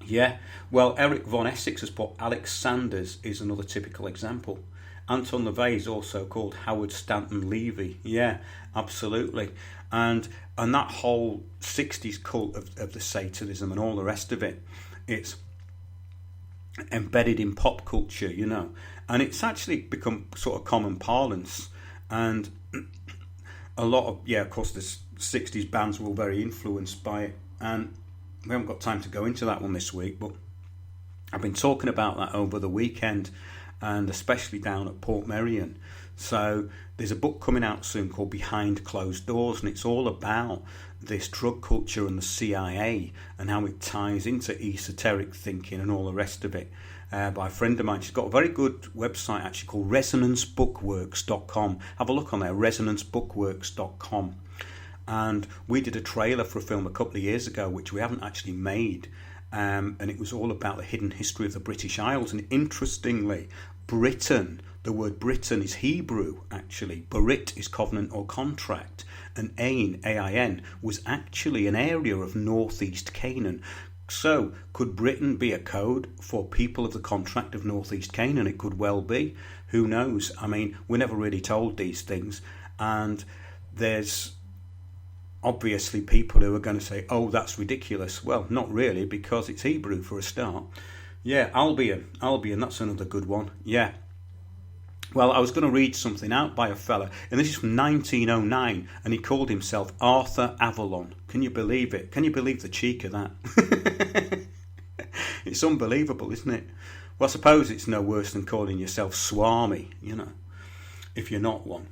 Yeah, well, Eric von Essex has put Alex Sanders is another typical example. Anton LaVey is also called Howard Stanton Levy. Yeah, absolutely. And that whole 60s cult of the Satanism and all the rest of it, it's embedded in pop culture, you know. And it's actually become sort of common parlance. And a lot of, of course, the 60s bands were all very influenced by it. And we haven't got time to go into that one this week, but I've been talking about that over the weekend, and especially down at Portmeirion. So there's a book coming out soon called Behind Closed Doors, and it's all about this drug culture and the CIA and how it ties into esoteric thinking and all the rest of it, by a friend of mine. She's got a very good website actually called ResonanceBookworks.com. Have a look on there, ResonanceBookworks.com. And we did a trailer for a film a couple of years ago which we haven't actually made, and it was all about the hidden history of the British Isles. And interestingly, Britain, the word Britain is Hebrew actually. Berit is covenant or contract, and Ain, A-I-N, was actually an area of northeast Canaan. So could Britain be a code for people of the contract of northeast Canaan? It could well be. Who knows? I mean, we're never really told these things, and there's obviously people who are going to say, oh, that's ridiculous. Well, not really, because it's Hebrew for a start. Yeah, Albion, that's another good one. Yeah. Well, I was going to read something out by a fella, and this is from 1909, and he called himself Arthur Avalon. Can you believe it? Can you believe the cheek of that? It's unbelievable, isn't it? Well, I suppose it's no worse than calling yourself Swami, you know, if you're not one.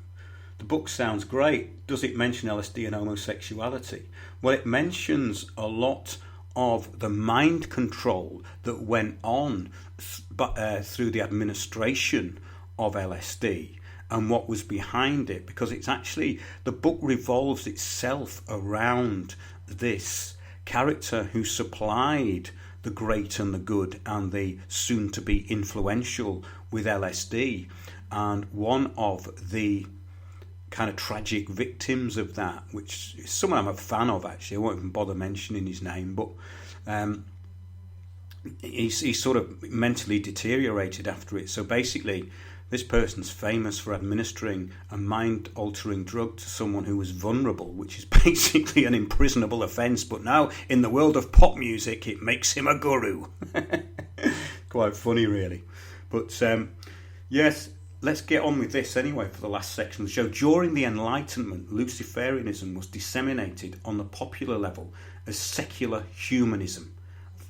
The book sounds great. Does it mention LSD and homosexuality? Well, it mentions a lot of the mind control that went on through the administration of LSD and what was behind it, because it's actually, the book revolves itself around this character who supplied the great and the good and the soon-to-be influential with LSD, and one of the kind of tragic victims of that, which is someone I'm a fan of actually. I won't even bother mentioning his name, but he's sort of mentally deteriorated after it. So basically, this person's famous for administering a mind-altering drug to someone who was vulnerable, which is basically an imprisonable offence. But now, in the world of pop music, it makes him a guru. Quite funny, really. But yes, let's get on with this anyway for the last section of the show. During the Enlightenment, Luciferianism was disseminated on the popular level as secular humanism.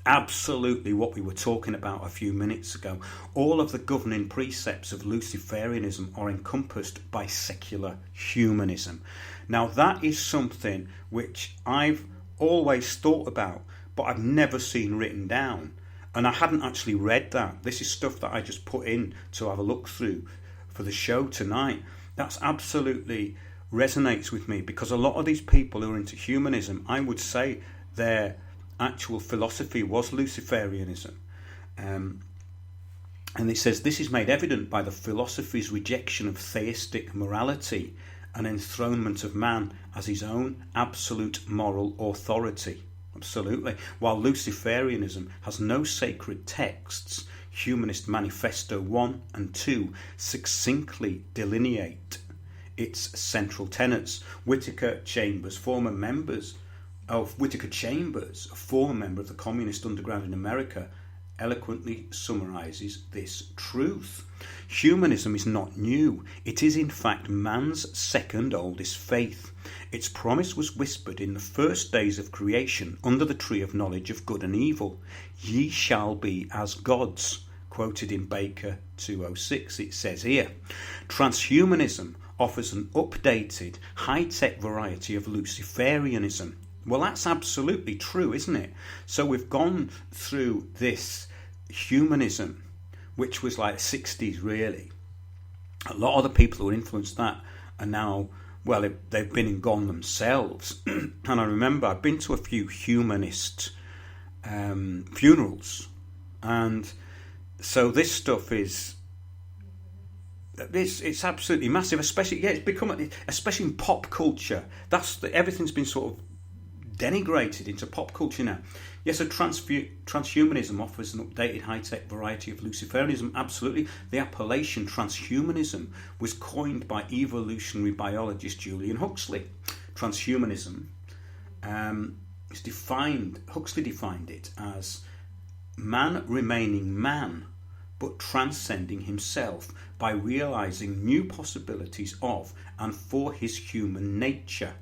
Absolutely what we were talking about a few minutes ago. All of the governing precepts of Luciferianism are encompassed by secular humanism. Now, that is something which I've always thought about, but I've never seen written down. And I hadn't actually read that. This is stuff that I just put in to have a look through for the show tonight. That's absolutely resonates with me, because a lot of these people who are into humanism, I would say their actual philosophy was Luciferianism. And it says, this is made evident by the philosophy's rejection of theistic morality and enthronement of man as his own absolute moral authority. Absolutely. While Luciferianism has no sacred texts, Humanist Manifesto 1 and 2 succinctly delineate its central tenets. Whittaker Chambers, a former member of the Communist Underground in America, eloquently summarises this truth. Humanism is not new. It is in fact man's second oldest faith. Its promise was whispered in the first days of creation under the tree of knowledge of good and evil. Ye shall be as gods. Quoted in Baker 206, it says here. Transhumanism offers an updated, high-tech variety of Luciferianism. Well, that's absolutely true, isn't it? So we've gone through this humanism, which was like the 60s, really. A lot of the people who influenced that are now, well, they've been and gone themselves. And I remember I've been to a few humanist funerals, and so this stuff is, it's absolutely massive, especially, it's become, especially in pop culture. Everything's been sort of denigrated into pop culture now. Yes, so transhumanism offers an updated high-tech variety of Luciferianism. Absolutely. The appellation transhumanism was coined by evolutionary biologist Julian Huxley. Transhumanism is defined, Huxley defined it as man remaining man, but transcending himself by realising new possibilities of and for his human nature.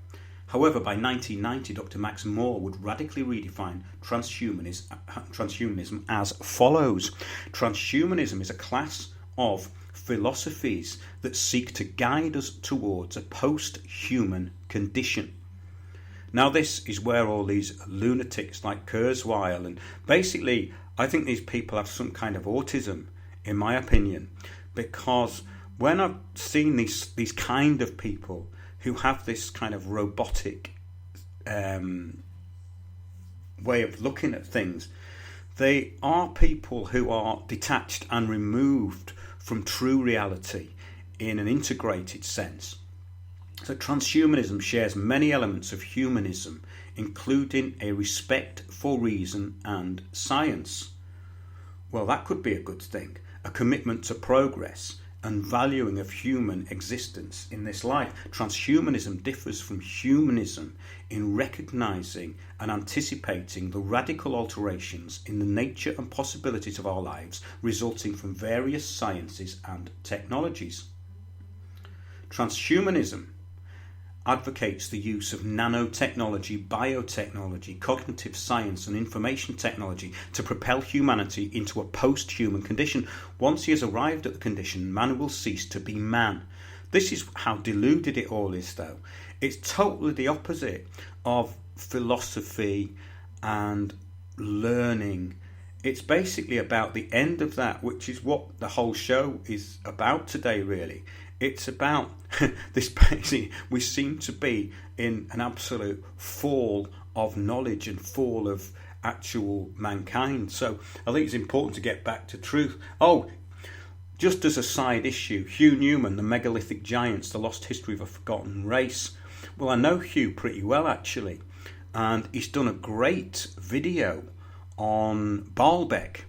However, by 1990, Dr. Max Moore would radically redefine transhumanism as follows. Transhumanism is a class of philosophies that seek to guide us towards a post-human condition. Now, this is where all these lunatics like Kurzweil, and basically, I think these people have some kind of autism, in my opinion, because when I've seen these kind of people who have this kind of robotic way of looking at things, they are people who are detached and removed from true reality in an integrated sense. So transhumanism shares many elements of humanism, including a respect for reason and science. Well, that could be a good thing. A commitment to progress and valuing of human existence in this life. Transhumanism differs from humanism in recognising and anticipating the radical alterations in the nature and possibilities of our lives resulting from various sciences and technologies. Transhumanism advocates the use of nanotechnology, biotechnology, cognitive science and information technology to propel humanity into a post-human condition. Once he has arrived at the condition, man will cease to be man. This is how deluded it all is, though. It's totally the opposite of philosophy and learning. It's basically about the end of that, which is what the whole show is about today, really. It's about this. Basically, we seem to be in an absolute fall of knowledge and fall of actual mankind. So I think it's important to get back to truth. Oh, just as a side issue, Hugh Newman, The Megalithic Giants, The Lost History of a Forgotten Race. Well, I know Hugh pretty well, actually, and he's done a great video on Baalbek,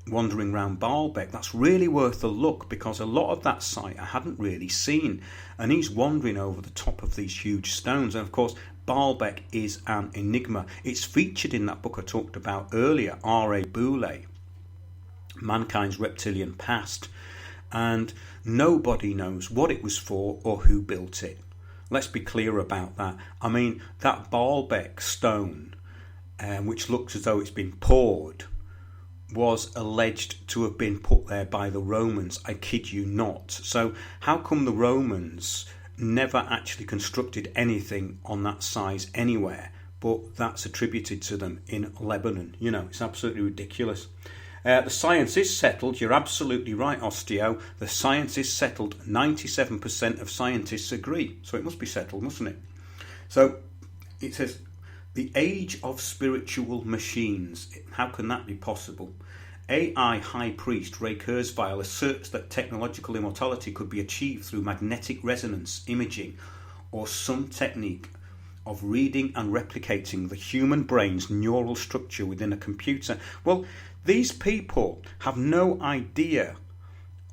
wandering around Baalbek. That's really worth a look, because a lot of that site I hadn't really seen, and he's wandering over the top of these huge stones. And of course, Baalbek is an enigma. It's featured in that book I talked about earlier, R.A. Boulay, Mankind's Reptilian Past, and nobody knows what it was for or who built it. Let's be clear about that. I mean, that Baalbek stone, which looks as though it's been poured, was alleged to have been put there by the Romans. I kid you not. So how come the Romans never actually constructed anything on that size anywhere, but that's attributed to them in Lebanon? You know, it's absolutely ridiculous. The science is settled. You're absolutely right, Osteo. The science is settled. 97% of scientists agree. So it must be settled, mustn't it? So it says, the age of spiritual machines. How can that be possible? AI high priest Ray Kurzweil asserts that technological immortality could be achieved through magnetic resonance imaging or some technique of reading and replicating the human brain's neural structure within a computer. Well, these people have no idea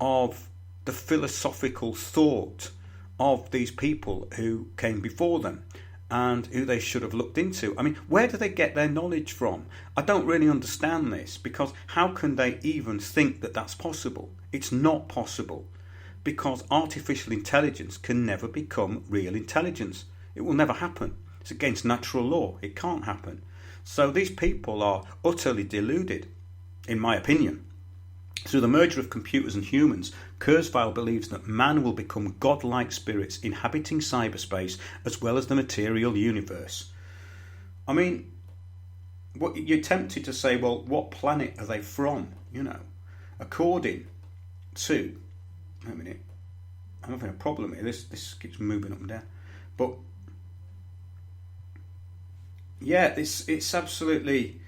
of the philosophical thought of these people who came before them. and who they should have looked into. I mean, where do they get their knowledge from? I don't really understand this, because how can they even think that that's possible? It's not possible, because artificial intelligence can never become real intelligence. It will never happen. It's against natural law. It can't happen. So these people are utterly deluded, in my opinion. Through the merger of computers and humans, Kurzweil believes that man will become godlike spirits inhabiting cyberspace as well as the material universe. I mean, what you're tempted to say, well, what planet are they from? You know, according to... Wait a minute. I'm having a problem here. This keeps moving up and down. But, yeah, it's absolutely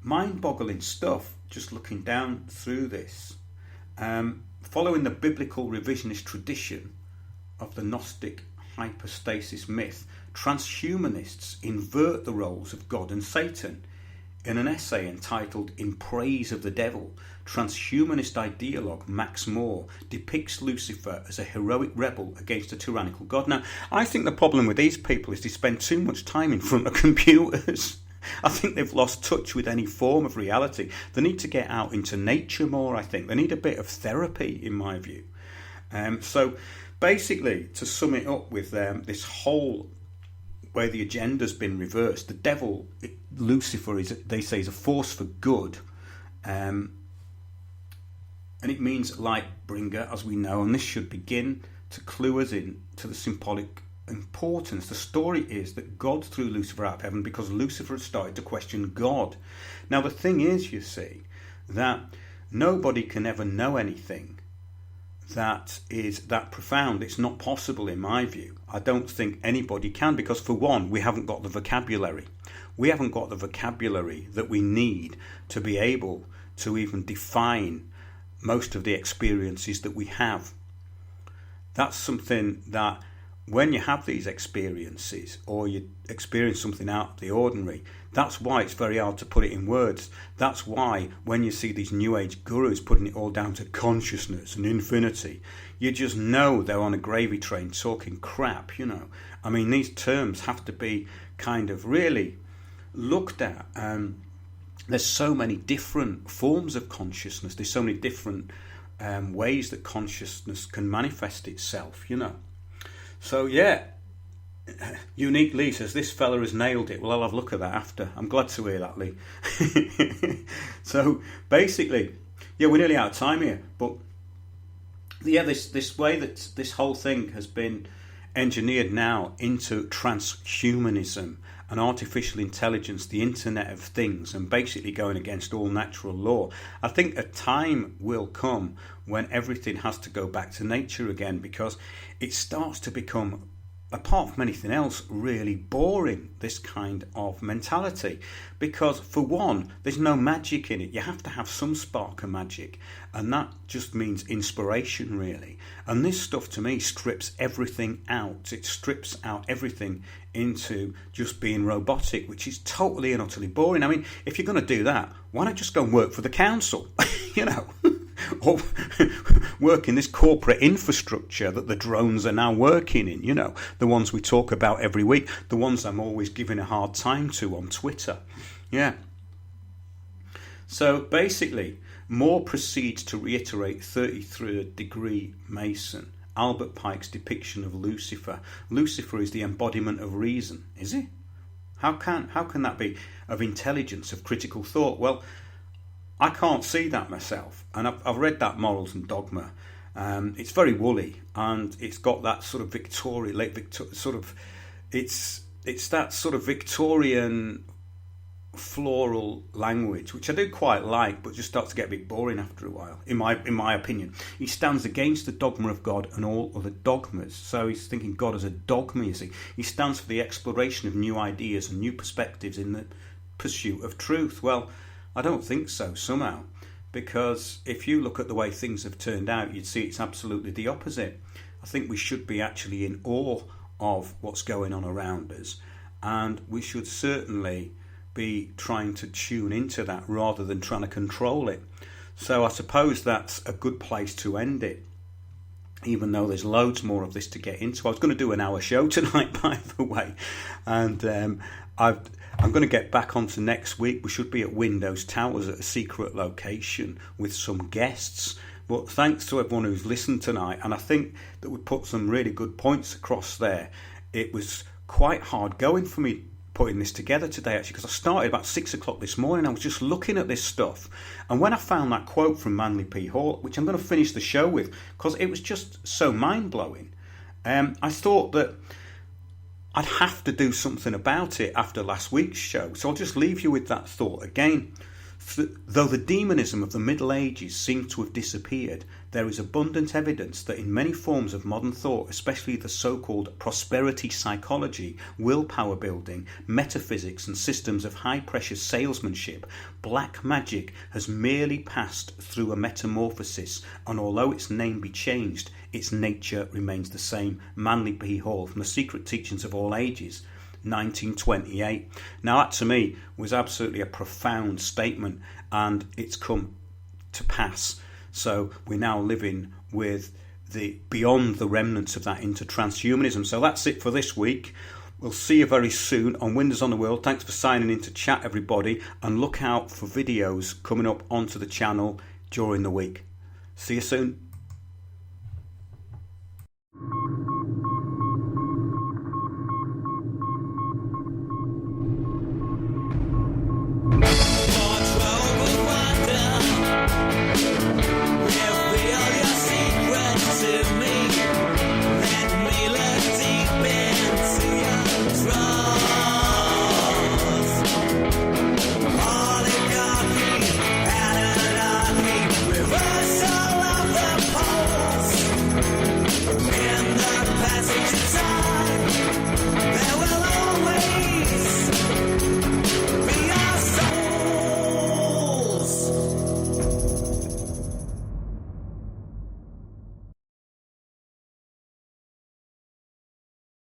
mind-boggling stuff, just looking down through this. Following the biblical revisionist tradition of the Gnostic hypostasis myth, transhumanists invert the roles of God and Satan. In an essay entitled In Praise of the Devil, transhumanist ideologue Max Moore depicts Lucifer as a heroic rebel against a tyrannical God. Now, I think the problem with these people is they spend too much time in front of computers. I think they've lost touch with any form of reality. They need to get out into nature more, I think. They need a bit of therapy, in my view. So basically, to sum it up with this whole way the agenda's been reversed, the devil, Lucifer, they say, is a force for good. And it means light bringer, as we know, and this should begin to clue us in to the symbolic importance. The story is that God threw Lucifer out of heaven because Lucifer had started to question God. Now the thing is, you see, that nobody can ever know anything that is that profound. It's not possible, in my view. I don't think anybody can, because for one, we haven't got the vocabulary. We haven't got the vocabulary that we need to be able to even define most of the experiences that we have. That's something that when you have these experiences, or you experience something out of the ordinary, that's why it's very hard to put it in words. That's why when you see these New Age gurus putting it all down to consciousness and infinity, you just know they're on a gravy train talking crap, you know. I mean, these terms have to be kind of really looked at. There's so many different forms of consciousness. There's so many different ways that consciousness can manifest itself, you know. So, yeah, Unique Lee says, this fella has nailed it. Well, I'll have a look at that after. I'm glad to hear that, Lee. So, basically, yeah, we're nearly out of time here. But, yeah, this way that this whole thing has been engineered now into transhumanism and artificial intelligence, the Internet of Things, and basically going against all natural law. I think a time will come when everything has to go back to nature again, because it starts to become, apart from anything else, really boring, this kind of mentality. Because, for one, there's no magic in it. You have to have some spark of magic, and that just means inspiration, really. And this stuff, to me, strips everything out. It strips out everything into just being robotic, which is totally and utterly boring. I mean, if you're going to do that, why not just go and work for the council, you know? Or work in this corporate infrastructure that the drones are now working in, you know, the ones we talk about every week, the ones I'm always giving a hard time to on Twitter. Yeah. So basically, Moore proceeds to reiterate 33rd degree Mason, Albert Pike's depiction of Lucifer. Lucifer is the embodiment of reason, is he? How can that be? Of intelligence, of critical thought? Well, I can't see that myself, and I've read that Morals and Dogma. It's very woolly, and it's got that sort of it's that sort of Victorian floral language, which I do quite like, but just starts to get a bit boring after a while, in my opinion. He stands against the dogma of God and all other dogmas. So he's thinking God as a dogma, you see. He stands for the exploration of new ideas and new perspectives in the pursuit of truth. Well, I don't think so, somehow, because if you look at the way things have turned out, you'd see it's absolutely the opposite. I think we should be actually in awe of what's going on around us, and we should certainly be trying to tune into that rather than trying to control it. So I suppose that's a good place to end it. even though there's loads more of this to get into. I was going to do an hour show tonight, by the way, and I'm going to get back onto next week. We should be at Windows Towers at a secret location with some guests. But thanks to everyone who's listened tonight, and I think that we put some really good points across there. It was quite hard going for me putting this together today, actually, because I started about 6 o'clock this morning. I was just looking at this stuff, and when I found that quote from Manly P. Hall, which I'm going to finish the show with, because it was just so mind-blowing, I thought that I'd have to do something about it after last week's show. So I'll just leave you with that thought again. Though the demonism of the Middle Ages seems to have disappeared, there is abundant evidence that in many forms of modern thought, especially the so-called prosperity psychology, willpower building, metaphysics and systems of high-pressure salesmanship, black magic has merely passed through a metamorphosis, and although its name be changed, its nature remains the same. Manly P. Hall from The Secret Teachings of All Ages, 1928. Now that to me was absolutely a profound statement, and it's come to pass. So we're now living with the beyond the remnants of that into transhumanism. So that's it for this week. We'll see you very soon on Windows on the World. Thanks for signing in to chat, everybody, and look out for videos coming up onto the channel during the week. See you soon.